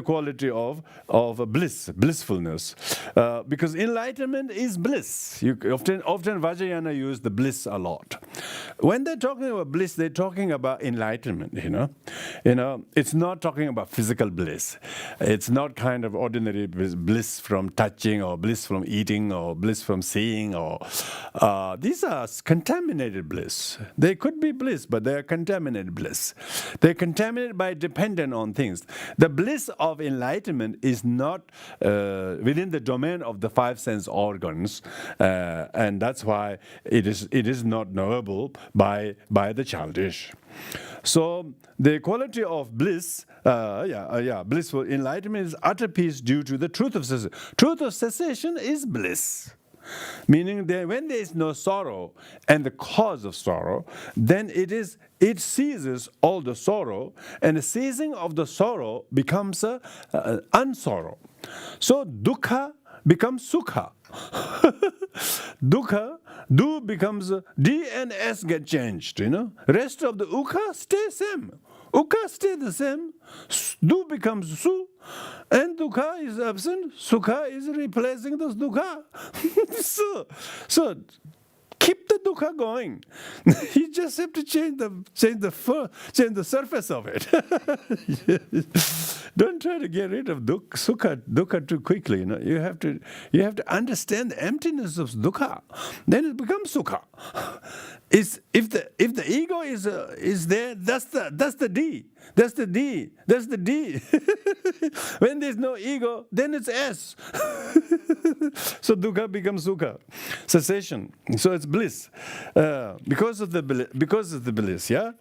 Speaker 1: quality of blissfulness, because enlightenment is bliss. You often Vajrayana use the bliss a lot. When they're talking about bliss, they're talking about enlightenment. It's not talking about physical bliss. It's not kind of ordinary bliss from touching, or bliss from eating, or bliss from seeing, or these are contaminated bliss. They could be bliss, but they are contaminated bliss. They're contaminated by dependent on things. The bliss of enlightenment is not within the domain of the five sense organs, and that's why it is not knowable by the childish. So the quality of bliss, blissful enlightenment is utter peace due to the truth of cessation. Truth of cessation is bliss. Meaning that when there is no sorrow and the cause of sorrow, then it ceases all the sorrow, and the ceasing of the sorrow becomes unsorrow. So dukkha becomes sukha. Dukkha, du becomes D and S get changed. Rest of the ukha stay same. Ukha stay the same. Du becomes su, and dukkha is absent. Sukha is replacing the dukkha. So keep the dukkha going. You just have to change the surface of it. Don't try to get rid of dukkha too quickly. You have to understand the emptiness of dukkha. Then it becomes sukha. If the ego is there, that's the D. That's the D. That's the D. When there's no ego, then it's S. So dukkha becomes sukha, cessation. So it's bliss, because of the bliss. Yeah.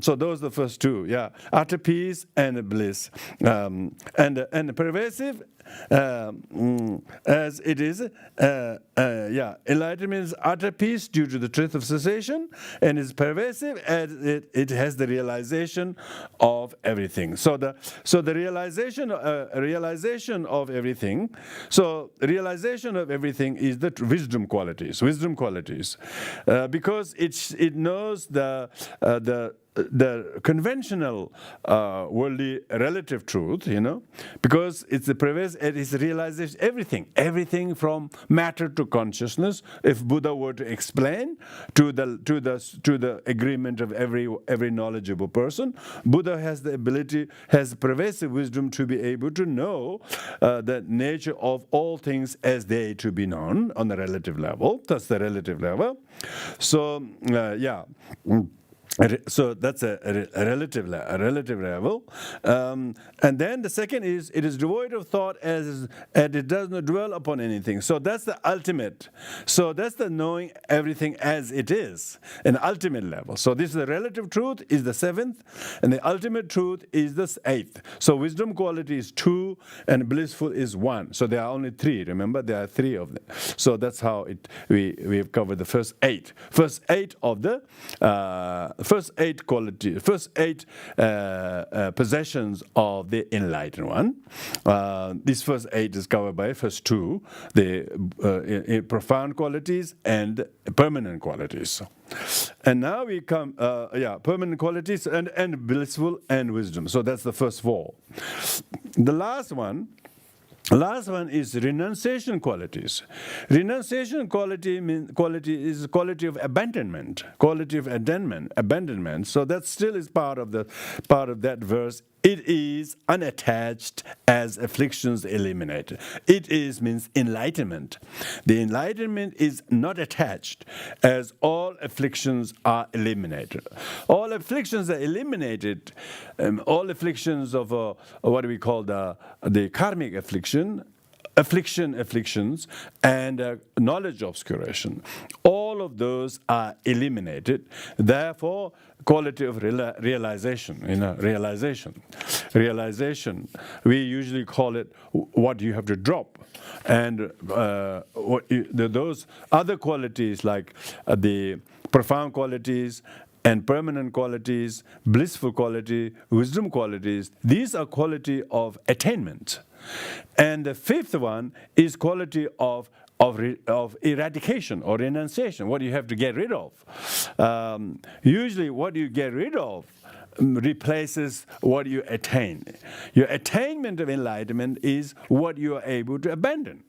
Speaker 1: So those are the first two. Yeah, utter peace and bliss, and pervasive. As it is, enlightenment is utter peace due to the truth of cessation, and is pervasive as it has the realization of everything. So the realization of everything. So realization of everything is the wisdom qualities, because it knows the conventional worldly relative truth, because it's the pervasive, it is realization, everything from matter to consciousness. If Buddha were to explain to the agreement of every knowledgeable person, Buddha has pervasive wisdom to be able to know the nature of all things as they to be known on the relative level. That's the relative level. So So that's a relative level. And then the second is, it is devoid of thought and it does not dwell upon anything. So that's the ultimate. So that's the knowing everything as it is, an ultimate level. So this is the relative truth is the seventh, and the ultimate truth is the eighth. So wisdom quality is 2 and blissful is 1. So there are only 3. Remember, there are 3 of them. So that's how we have covered the first 8. First 8 of the first 8 quality, first 8 possessions of the enlightened one. This first 8 is covered by first 2, the profound qualities and permanent qualities. And now we come, permanent qualities and blissful and wisdom. So that's the first 4. The last one is renunciation qualities. Renunciation quality is quality of abandonment, abandonment. So that still is part of that verse. It is unattached as afflictions eliminated. It is means enlightenment. The enlightenment is not attached as all afflictions are eliminated. All afflictions are eliminated. All afflictions of what do we call the karmic afflictions, and knowledge obscuration. All of those are eliminated. Therefore, quality of realization, realization. We usually call it what you have to drop. And those other qualities like the profound qualities and permanent qualities, blissful quality, wisdom qualities, these are quality of attainment. And the 5th one is quality of eradication or renunciation, what you have to get rid of. Usually what you get rid of replaces what you attain. Your attainment of enlightenment is what you are able to abandon.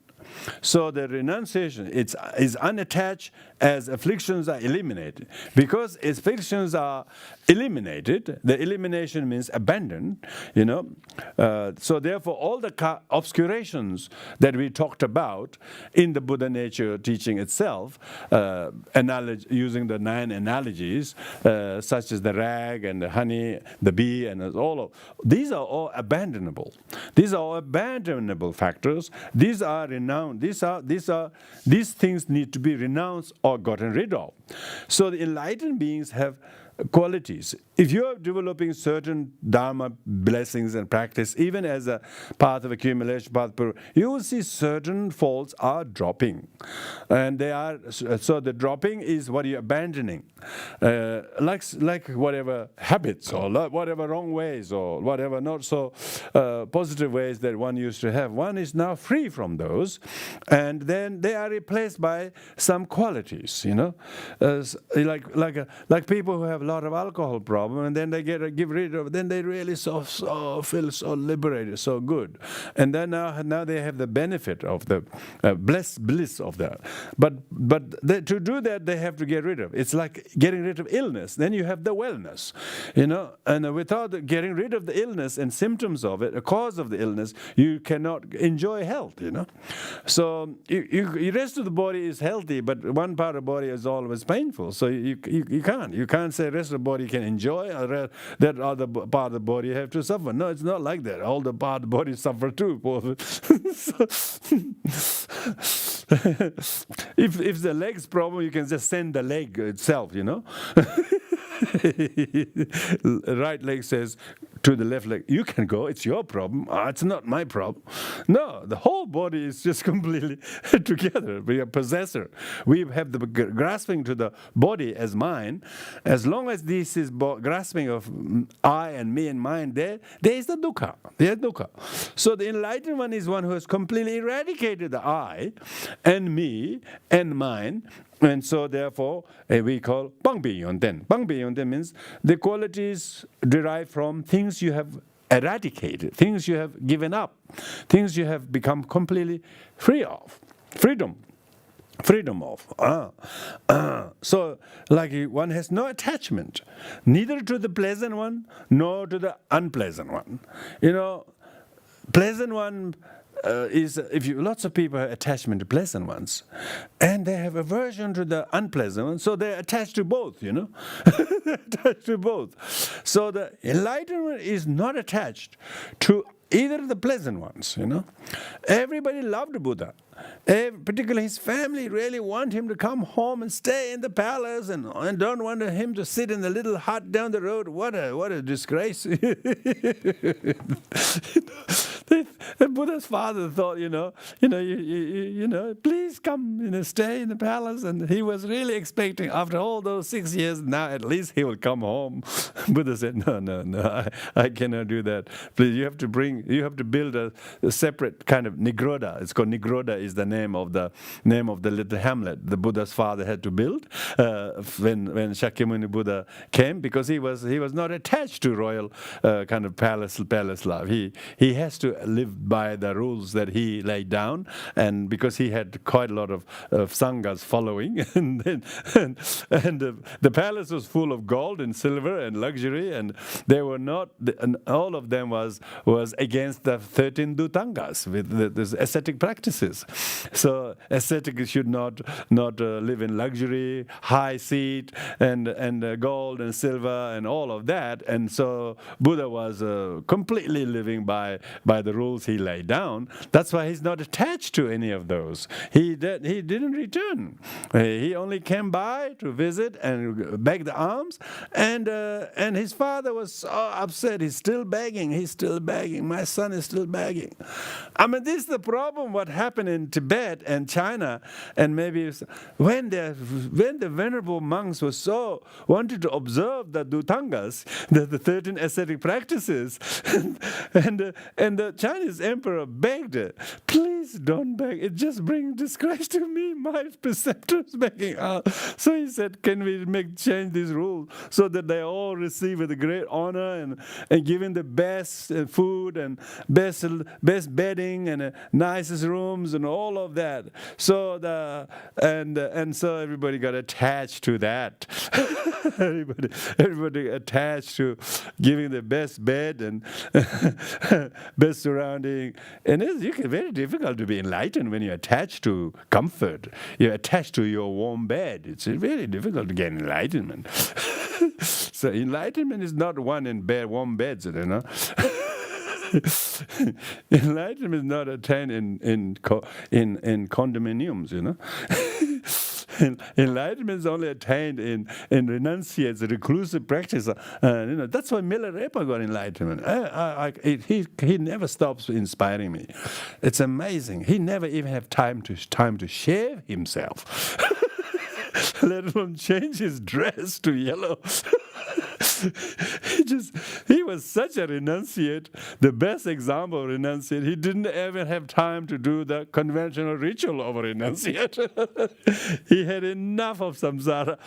Speaker 1: So the renunciation is unattached as afflictions are eliminated. Because afflictions are eliminated, the elimination means abandoned, So therefore all the obscurations that we talked about in the Buddha nature teaching itself, using the 9 analogies, such as the rag and the honey, the bee, and these are all abandonable. These are all abandonable factors. These are renounced. These things need to be renounced or gotten rid of. So the enlightened beings have qualities. If you are developing certain dharma blessings and practice, even as a path of accumulation, you will see certain faults are dropping, and so the dropping is what you're abandoning, like whatever habits or whatever wrong ways or whatever not so positive ways that one used to have. One is now free from those, and then they are replaced by some qualities. Like people who have lot of alcohol problem, and then they give rid of. Then they really feel so liberated, so good, and then now they have the benefit of the bliss of that. But to do that, they have to get rid of. It's like getting rid of illness. Then you have the wellness, and without getting rid of the illness and symptoms of it, a cause of the illness, you cannot enjoy health. So the rest of the body is healthy, but one part of the body is always painful. So you can't say the rest of the body can enjoy, or that other part of the body have to suffer. No, it's not like that. All the part of the body suffer too. If the leg's problem, you can just send the leg itself. Right leg says to the left leg, you can go, it's your problem, it's not my problem. No, the whole body is just completely together. We are possessor. We have the grasping to the body as mine. As long as this is grasping of I and me and mine, there is the dukkha. There is dukkha. So the enlightened one is one who has completely eradicated the I and me and mine. And so, therefore, we call Pangbi Yonten. Pangbi Yonten means the qualities derived from things you have eradicated, things you have given up, things you have become completely free of. Freedom of. So, like one has no attachment, neither to the pleasant one nor to the unpleasant one. Pleasant one is lots of people have attachment to pleasant ones, and they have aversion to the unpleasant ones, so they're attached to both. Attached to both. So the enlightened one is not attached to either of the pleasant ones. Everybody loved Buddha. Particularly his family really want him to come home and stay in the palace, and don't want him to sit in the little hut down the road. What a disgrace. The Buddha's father thought, please come, stay in the palace. And he was really expecting, after all those 6 years, now at least he will come home. Buddha said, no, I cannot do that. Please, you have to build a separate kind of Nigroda. It's called Nigroda, is the name of the little hamlet the Buddha's father had to build when Shakyamuni Buddha came, because he was not attached to royal kind of palace life. He has to live by the rules that he laid down, and because he had quite a lot of sanghas following, and the palace was full of gold and silver and luxury, and they were not, and all of them was against the 13 Dhutangas with the ascetic practices. So ascetic should not live in luxury, high seat, and gold and silver and all of that. And so Buddha was completely living by the rules he laid down. That's why he's not attached to any of those. He didn't return. He only came by to visit and beg the alms. And his father was so upset. He's still begging. My son is still begging. I mean, this is the problem. What happened in Tibet and China, and maybe when the venerable monks were so wanted to observe the Dhutangas, the 13 ascetic practices, and the Chinese emperor begged, please don't beg. It just brings disgrace to me. My preceptors begging. So he said, can we change these rules so that they all receive with a great honor and given the best food and best bedding and nicest rooms and all of that. So so everybody got attached to that. everybody attached to giving the best bed and best surrounding. And it's very difficult to be enlightened when you're attached to comfort. You're attached to your warm bed. It's very difficult to get enlightenment. So enlightenment is not one in warm beds, Enlightenment is not attained in condominiums, Enlightenment is only attained in renunciates, reclusive practice. That's why Milarepa got enlightenment. He never stops inspiring me. It's amazing. He never even have time to shave himself, let alone change his dress to yellow. he was such a renunciate, the best example of renunciate. He didn't even have time to do the conventional ritual of a renunciate. He had enough of samsara.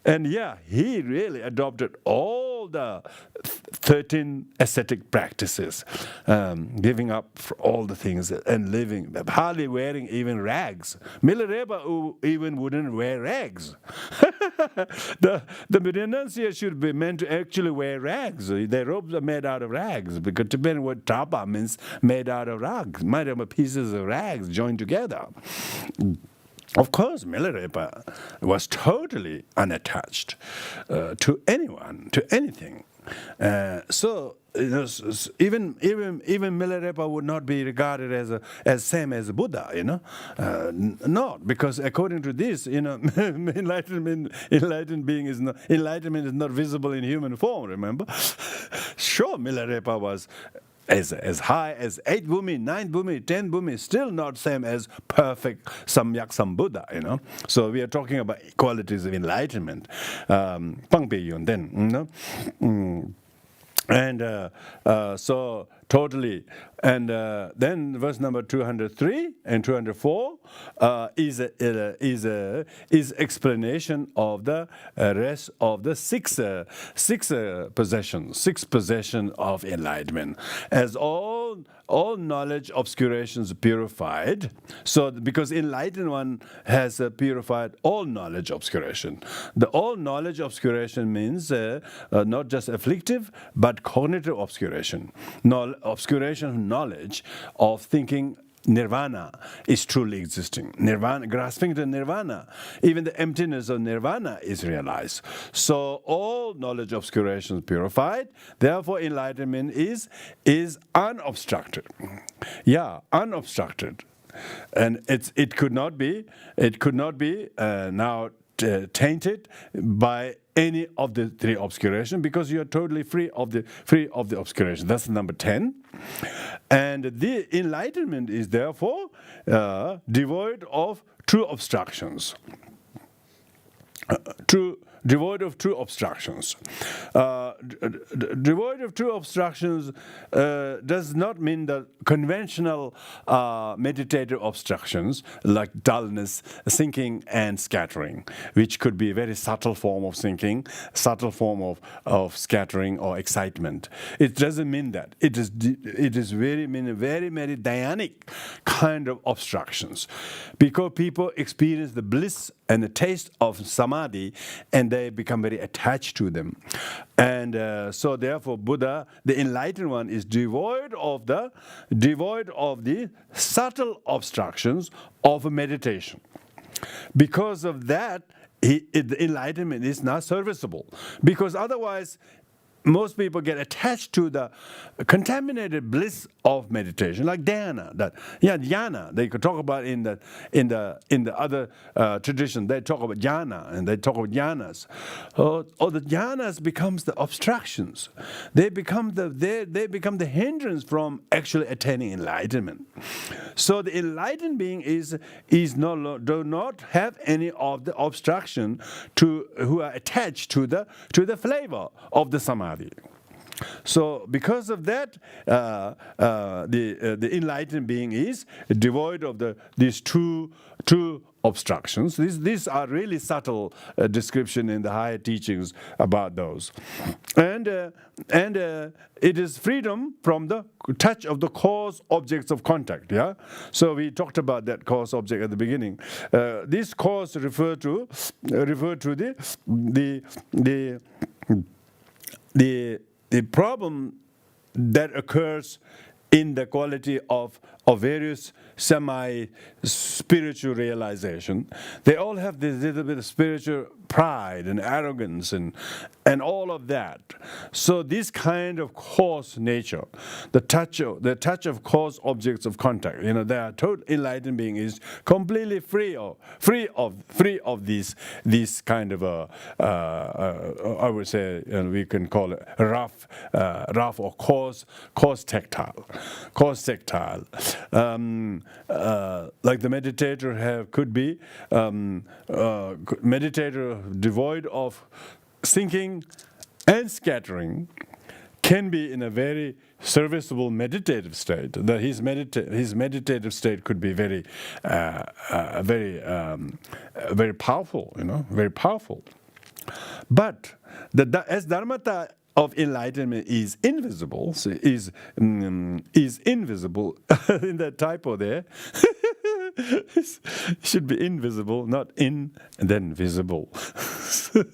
Speaker 1: And yeah, he really adopted all the 13 ascetic practices, giving up for all the things and living, hardly wearing even rags. Milarepa even wouldn't wear rags. The renunciate should be meant to actually wear rags. Their robes are made out of rags, because Tibetan word tapa means made out of rags, made out of pieces of rags joined together. Of course, Milarepa was totally unattached to anyone, to anything. So even Milarepa would not be regarded as same as Buddha, not, because according to this, enlightenment is not visible in human form. Remember, sure, Milarepa was as high as 8 bhumi, 9 bhumi, 10 bhumi, still not same as perfect Samyak Sambuddha, So we are talking about qualities of enlightenment. Pangpe yun then, And so totally. And then verse number 203 and 204 is explanation of the rest of the six possession of enlightenment. As all knowledge obscurations purified. So because enlightened one has purified all knowledge obscuration. The all knowledge obscuration means not just afflictive, but cognitive obscuration. Obscuration of knowledge of thinking nirvana is truly existing. Nirvana, grasping to nirvana, even the emptiness of nirvana is realized. So all knowledge obscuration is purified. Therefore, enlightenment is unobstructed. Yeah, unobstructed, and it could not be now tainted by any of the three obscuration, because you are totally free of the obscuration. That's number 10. And the enlightenment is therefore devoid of true obstructions. Devoid of true obstructions. Devoid of true obstructions does not mean the conventional meditative obstructions like dullness, sinking, and scattering, which could be a very subtle form of sinking, subtle form of scattering or excitement. It doesn't mean that. It is very dynamic kind of obstructions, because people experience the bliss and the taste of samadhi, and they become very attached to them. And so therefore Buddha, the enlightened one, is devoid of the subtle obstructions of meditation. Because of that, the enlightenment is not serviceable. Because otherwise, most people get attached to the contaminated bliss of meditation, like dhyana. Dhyana. They could talk about in the other tradition. They talk about jhana and they talk about jhanas. Or the jhanas becomes the obstructions. They become the hindrance from actually attaining enlightenment. So the enlightened being do not have any of the obstruction who are attached to the flavor of the samadhi. So because of that, the enlightened being is devoid of these two obstructions. These are really subtle description in the higher teachings about those, and it is freedom from the touch of the cause objects of contact. Yeah, so we talked about that cause object at the beginning. This cause refer to the problem that occurs in the quality of various semi-spiritual realization. They all have this little bit of spiritual pride and arrogance and all of that. So this kind of cause nature, the touch of cause objects of contact, they are total enlightened being is completely free of these kind of I would say we can call it rough or cause tactile. Like the meditator could be meditator devoid of thinking and scattering can be in a very serviceable meditative state. That his meditative state could be very powerful, very powerful. But as Dharmata of enlightenment is invisible, so is invisible in that typo there. It should be invisible, not in and then visible. So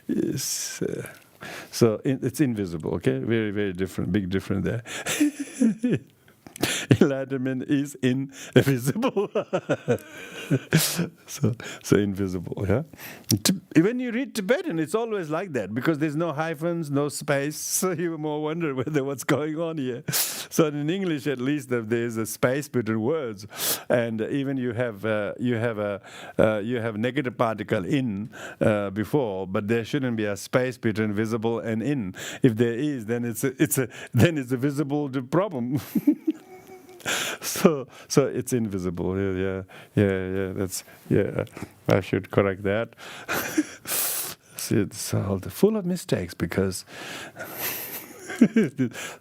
Speaker 1: yes, it's invisible. Okay, very, very different, big difference there. Enlightenment is invisible. so invisible, yeah. When you read Tibetan, it's always like that because there's no hyphens, no space. So you more wonder what's going on here. So in English, at least, there's a space between words, and even you have negative particle in before, but there shouldn't be a space between visible and in. If there is, then it's a visible problem. So it's invisible. Yeah. I should correct that. It's full of mistakes because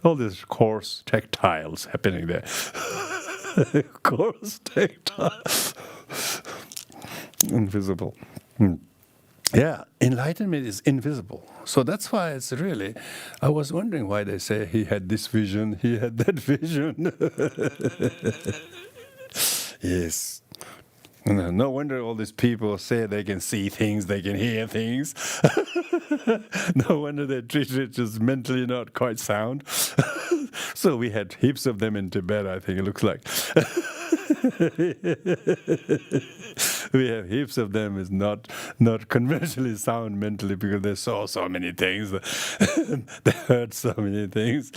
Speaker 1: all these coarse tactiles happening there. Coarse tactiles. Invisible. Yeah, enlightenment is invisible. So that's why it's really, I was wondering why they say he had this vision, he had that vision. Yes. No wonder all these people say they can see things, they can hear things. No wonder they're treated just mentally not quite sound. So we had heaps of them in Tibet, I think it looks like. We have heaps of them is not conventionally sound mentally because they saw so many things, they heard so many things.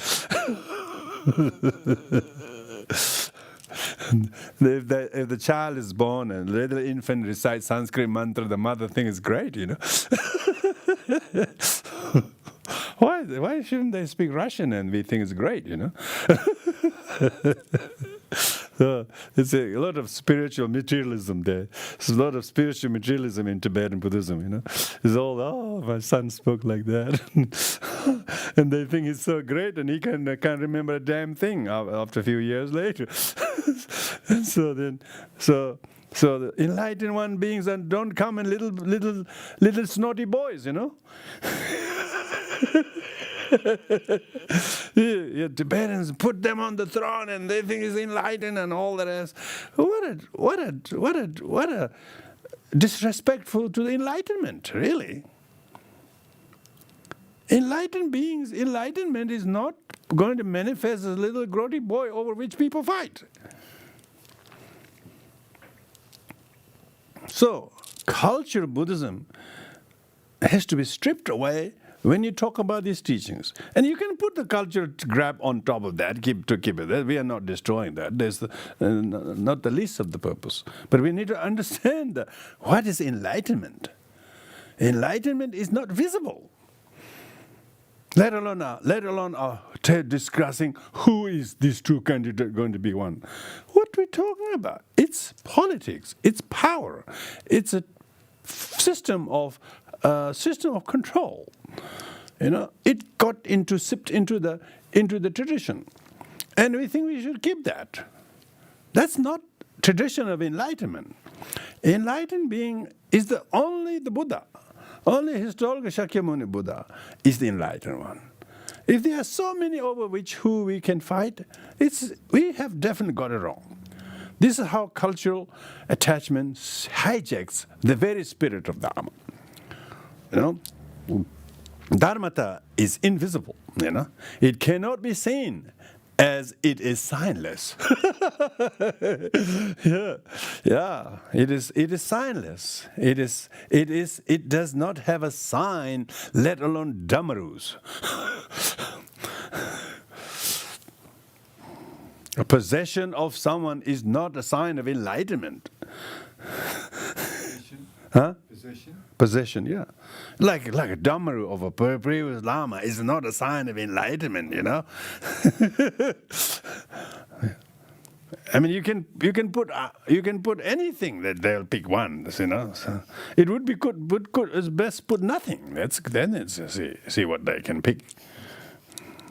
Speaker 1: If the child is born and the little infant recites Sanskrit mantra, the mother thinks it's great, Why shouldn't they speak Russian and we think it's great, So it's a lot of spiritual materialism there. There's a lot of spiritual materialism in Tibetan Buddhism, It's all, my son spoke like that. And they think he's so great and he can't remember a damn thing after a few years later. And so the enlightened one beings don't come in little snotty boys, Tibetans put them on the throne and they think he's enlightened and all the rest. What a disrespectful to the enlightenment, really. Enlightened beings, enlightenment is not going to manifest as a little grotty boy over which people fight. So, culture Buddhism has to be stripped away when you talk about these teachings. And you can put the culture grab on top of that, keep it there. We are not destroying that. There's not the least of the purpose. But we need to understand what is enlightenment. Enlightenment is not visible. Let alone discussing who is this true candidate going to be one. What are we talking about? It's politics. It's power. It's a system of control. It got sipped into the tradition, and we think we should keep that. That's not tradition of enlightenment. Enlightened being is only the Buddha, only historical Shakyamuni Buddha is the enlightened one. If there are so many over who we can fight, we have definitely got it wrong. This is how cultural attachment hijacks the very spirit of Dharma. Dharmata is invisible, It cannot be seen as it is signless. Yeah. It is signless. It does not have a sign, let alone Dhammarus. A possession of someone is not a sign of enlightenment. Huh? Possession, yeah. Like a Dhammaru of a previous Lama is not a sign of enlightenment, I mean, you can put anything that they'll pick one. So it would be good. It's best put nothing. Then it's see what they can pick.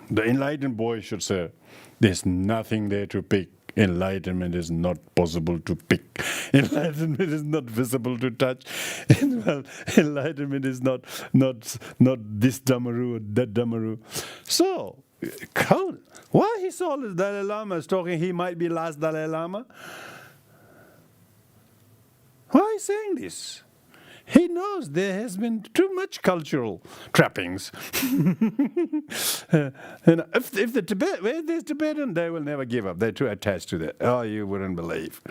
Speaker 1: The enlightened boy should say, "There's nothing there to pick. Enlightenment is not possible to pick. Enlightenment is not visible to touch. Enlightenment is not this Dhammaru or that Dhammaru." So, why he saw this Dalai Lama is talking he might be last Dalai Lama? Why is he saying this? He knows there has been too much cultural trappings. If the Tibet, where there's Tibetan, they will never give up. They're too attached to that. Oh, you wouldn't believe.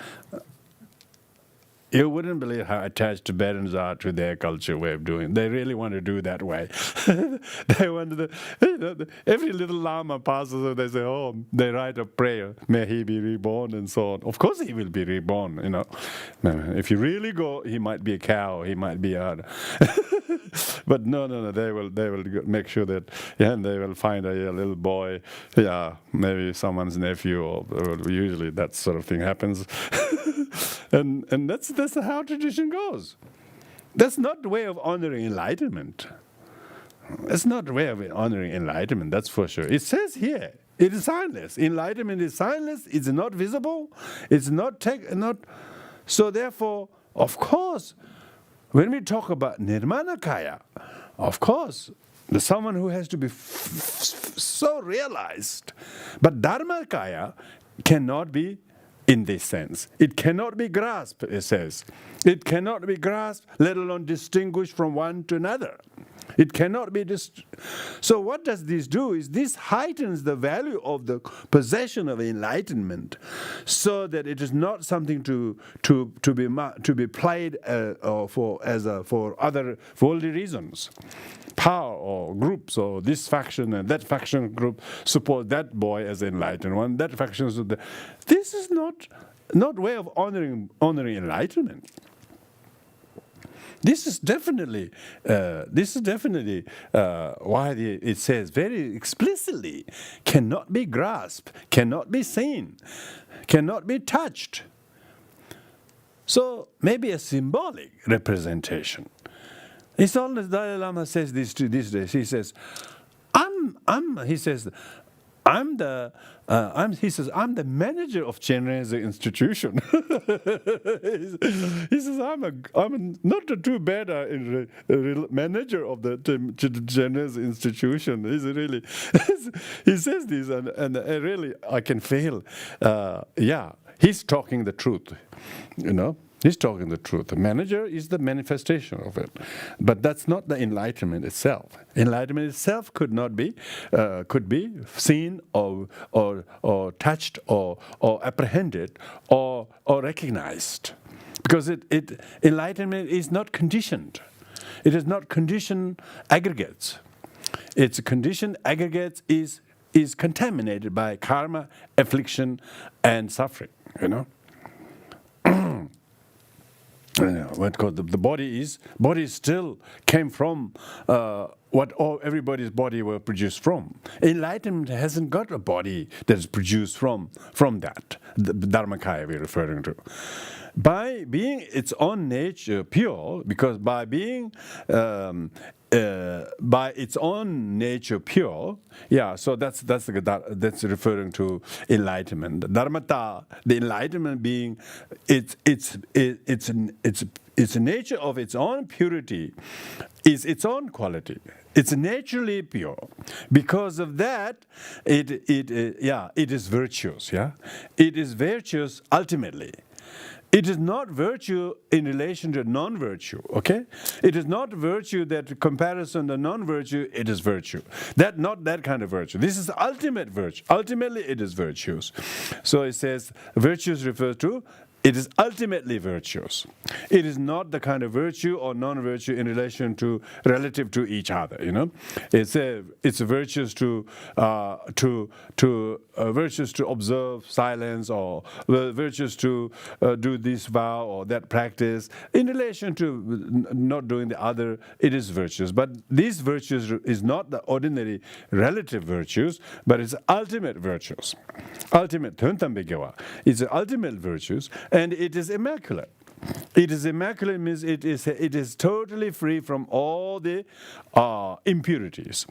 Speaker 1: You wouldn't believe how attached Tibetans are to their culture way of doing it. They really want to do that way. They want to, every little Lama passes, they say, oh, they write a prayer, may he be reborn and so on. Of course he will be reborn, If you really go, he might be a cow, he might be a... But no, they will make sure that, and they will find a little boy, maybe someone's nephew, or usually that sort of thing happens. And that's how tradition goes. That's not the way of honoring enlightenment. That's not the way of honoring enlightenment, that's for sure. It says here, it is signless. Enlightenment is signless, it's not visible, it's not... So therefore, of course, when we talk about Nirmanakaya, of course, there's someone who has to be so realized. But Dharmakaya cannot be in this sense. It cannot be grasped, it says. It cannot be grasped, let alone distinguished from one to another. It cannot be So what does this do is this heightens the value of the possession of enlightenment, so that it is not something to be played for other worldly reasons. Power or groups or this faction and that faction group support that boy as enlightened one. That faction is this is not way of honoring enlightenment. This is definitely why it says very explicitly, cannot be grasped, cannot be seen, cannot be touched. So maybe a symbolic representation. It's all the Dalai Lama says this these days. He says, I'm the manager of Chenrezig institution. He says, I'm not too bad manager of the Chenrezig institution. He says this, and really I can feel, he's talking the truth, He's talking the truth. The manager is the manifestation of it, but that's not the enlightenment itself. Enlightenment itself could be seen or touched or apprehended or recognized, because enlightenment is not conditioned. It is not conditioned aggregates. Its conditioned aggregates is contaminated by karma, affliction, and suffering. The body still came from everybody's body were produced from. Enlightenment hasn't got a body that is produced from that. The Dharmakaya we're referring to. By being its own nature pure, because by being by its own nature pure, so that's referring to enlightenment. Dharmata, the enlightenment being its nature of its own purity is its own quality. It's naturally pure. Because of that, it is virtuous. It is virtuous ultimately. It is not virtue in relation to non-virtue, okay? It is not virtue that comparison to non-virtue, it is virtue. Not that kind of virtue. This is ultimate virtue. Ultimately, it is virtuous. So it says, virtues refers to It is ultimately virtuous. It is not the kind of virtue or non-virtue in relation to relative to each other. It's virtuous to virtuous to observe silence, or virtuous to do this vow or that practice. In relation to not doing the other, it is virtuous. But these virtues is not the ordinary relative virtues, but it's ultimate virtues. Ultimate it's ultimate virtues, and it is immaculate. It is immaculate means it is totally free from all the impurities.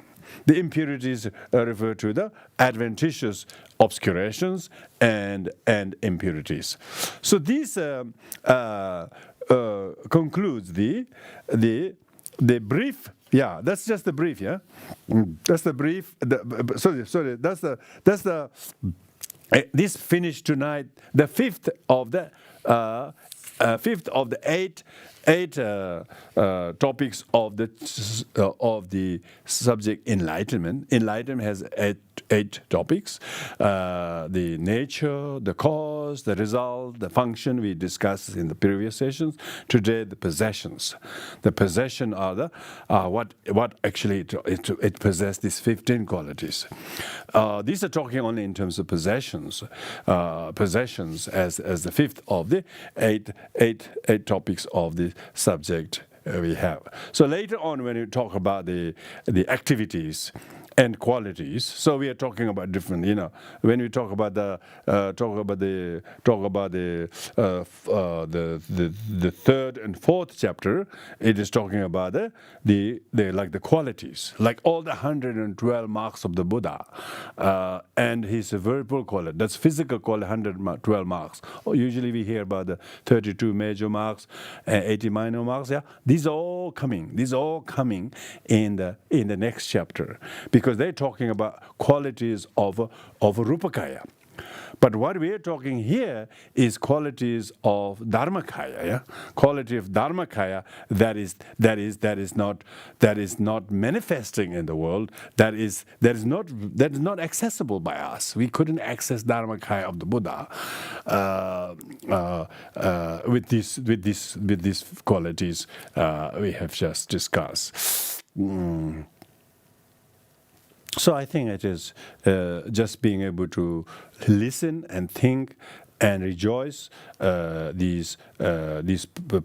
Speaker 1: The impurities refer to the adventitious obscurations and impurities. So this concludes the brief. Yeah, that's just the brief. Yeah, that's the brief. Sorry. That's the. This finished tonight. The fifth of the eight topics of the subject enlightenment. Enlightenment has eight topics: the nature, the cause, the result, the function. We discussed in the previous sessions. Today, the possessions. The possession are the what actually it possesses these 15 qualities. These are talking only in terms of possessions. Possessions as the fifth of the eight topics of the subject we have. So later on, when you talk about the activities and qualities, so we are talking about different. When we talk about the third and fourth chapter, it is talking about the qualities, like all the 112 marks of the Buddha, and his verbal quality. That's physical quality, 112 marks. Usually we hear about the 32 major marks, 80 minor marks. Yeah, these are all coming. These are all coming in the next chapter, because they're talking about qualities of Rupakaya. But what we are talking here is qualities of Dharmakaya, yeah? Quality of Dharmakaya that is not manifesting in the world, that is not accessible by us. We couldn't access Dharmakaya of the Buddha with these qualities we have just discussed. So I think it is just being able to listen and think and rejoice these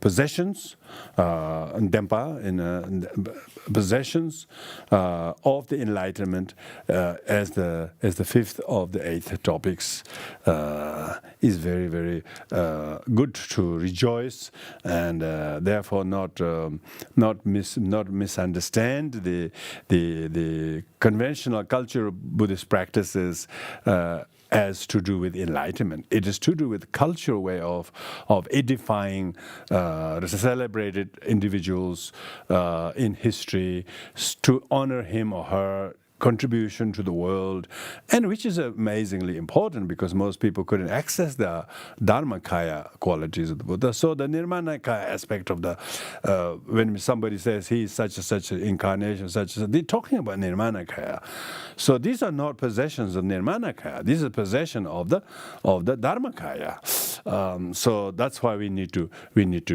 Speaker 1: possessions, Dempa, in possessions of the enlightenment as the fifth of the eight topics is very, very good to rejoice, and therefore not misunderstand the conventional cultural Buddhist practices as to do with enlightenment. It is to do with cultural way of edifying celebrated individuals in history, to honor him or her contribution to the world, and which is amazingly important because most people couldn't access the Dharmakaya qualities of the Buddha. So the Nirmanakaya aspect of the when somebody says he is such an incarnation, they're talking about Nirmanakaya. So these are not possessions of Nirmanakaya. These are possession of the Dharmakaya. So that's why we need to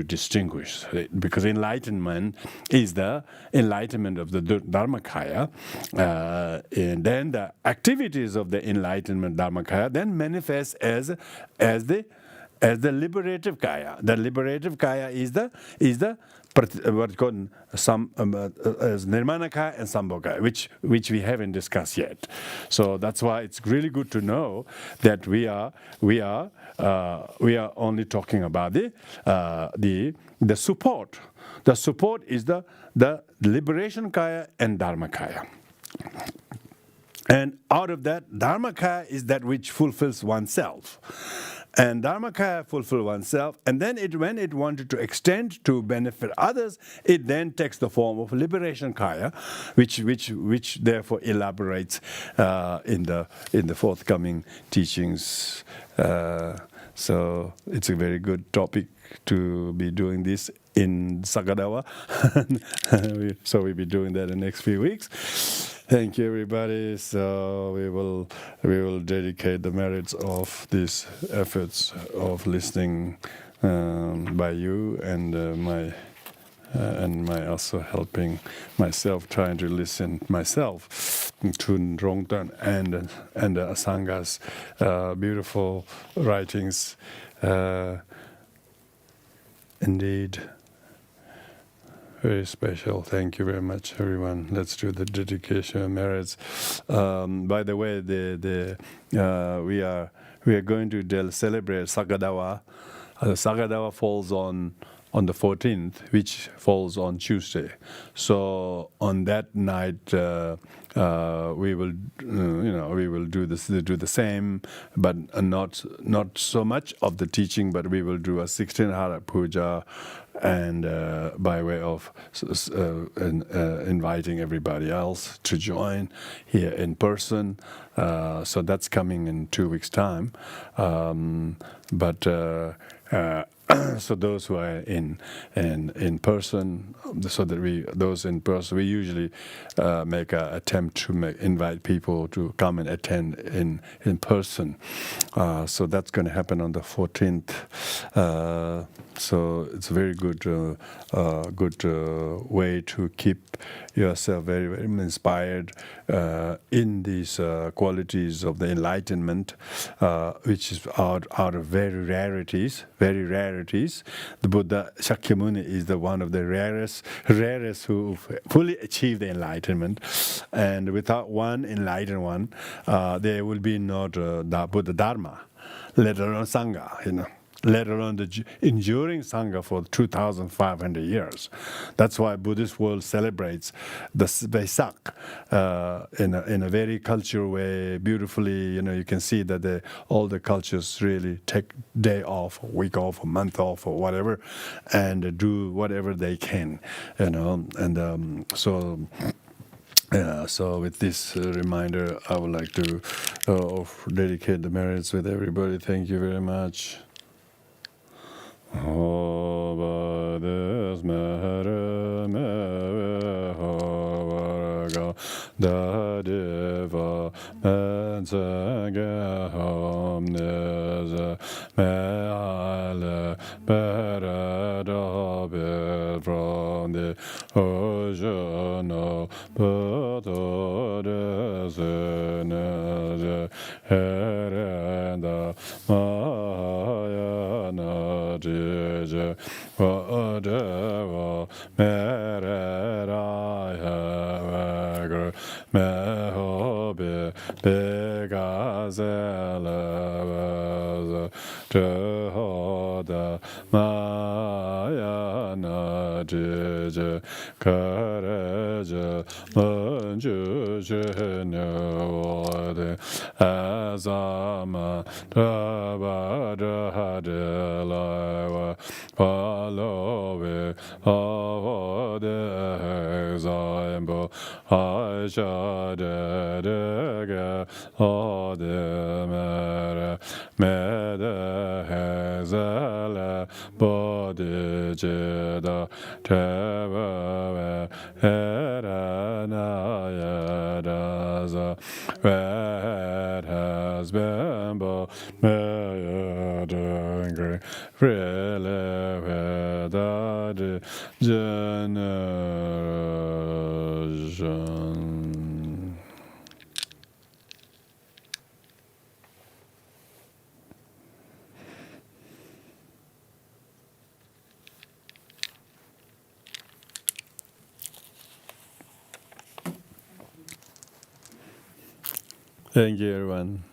Speaker 1: distinguish, because enlightenment is the enlightenment of the Dharmakaya. And then the activities of the enlightenment Dharmakaya then manifest as the liberative kaya. The liberative kaya is the what called as Nirmanakaya and Sambhogakaya, which we haven't discussed yet. So that's why it's really good to know that we are only talking about the support. The support is the liberation kaya and Dharmakaya. And out of that, Dharmakaya is that which fulfills oneself. And Dharmakaya fulfills oneself, and then when it wanted to extend to benefit others, it then takes the form of liberation kaya, which therefore elaborates in the forthcoming teachings. So it's a very good topic to be doing this in Sagadawa. So we'll be doing that in the next few weeks. Thank you, everybody. So we will dedicate the merits of these efforts of listening by you and my also helping myself trying to listen myself to Rongtan and the Asanga's beautiful writings. Indeed. Very special. Thank you very much, everyone. Let's do the dedication merits. By the way, we are going to celebrate Sagadawa. Sagadawa falls on the 14th, which falls on Tuesday. So on that night, we will, we will do the same, but not so much of the teaching. But we will do a 16-hara puja, and by way of inviting everybody else to join here in person. So that's coming in 2 weeks' time. So those who are in person, so that those in person, we usually make an attempt to invite people to come and attend in person. So that's going to happen on the 14th. So it's a very good way to keep yourself very, very inspired in these qualities of the enlightenment, which is out of very rarities. The Buddha Shakyamuni is the one of the rarest who fully achieved the enlightenment, and without one enlightened one, there will be not the Buddha Dharma, let alone Sangha, let alone the enduring Sangha for 2,500 years. That's why Buddhist world celebrates the Vesak in a very cultural way, beautifully. You can see that all the cultures really take day off, or week off, or month off, or whatever, and do whatever they can, and so. So with this reminder, I would like to dedicate the merits with everybody. Thank you very much. Thank you, everyone.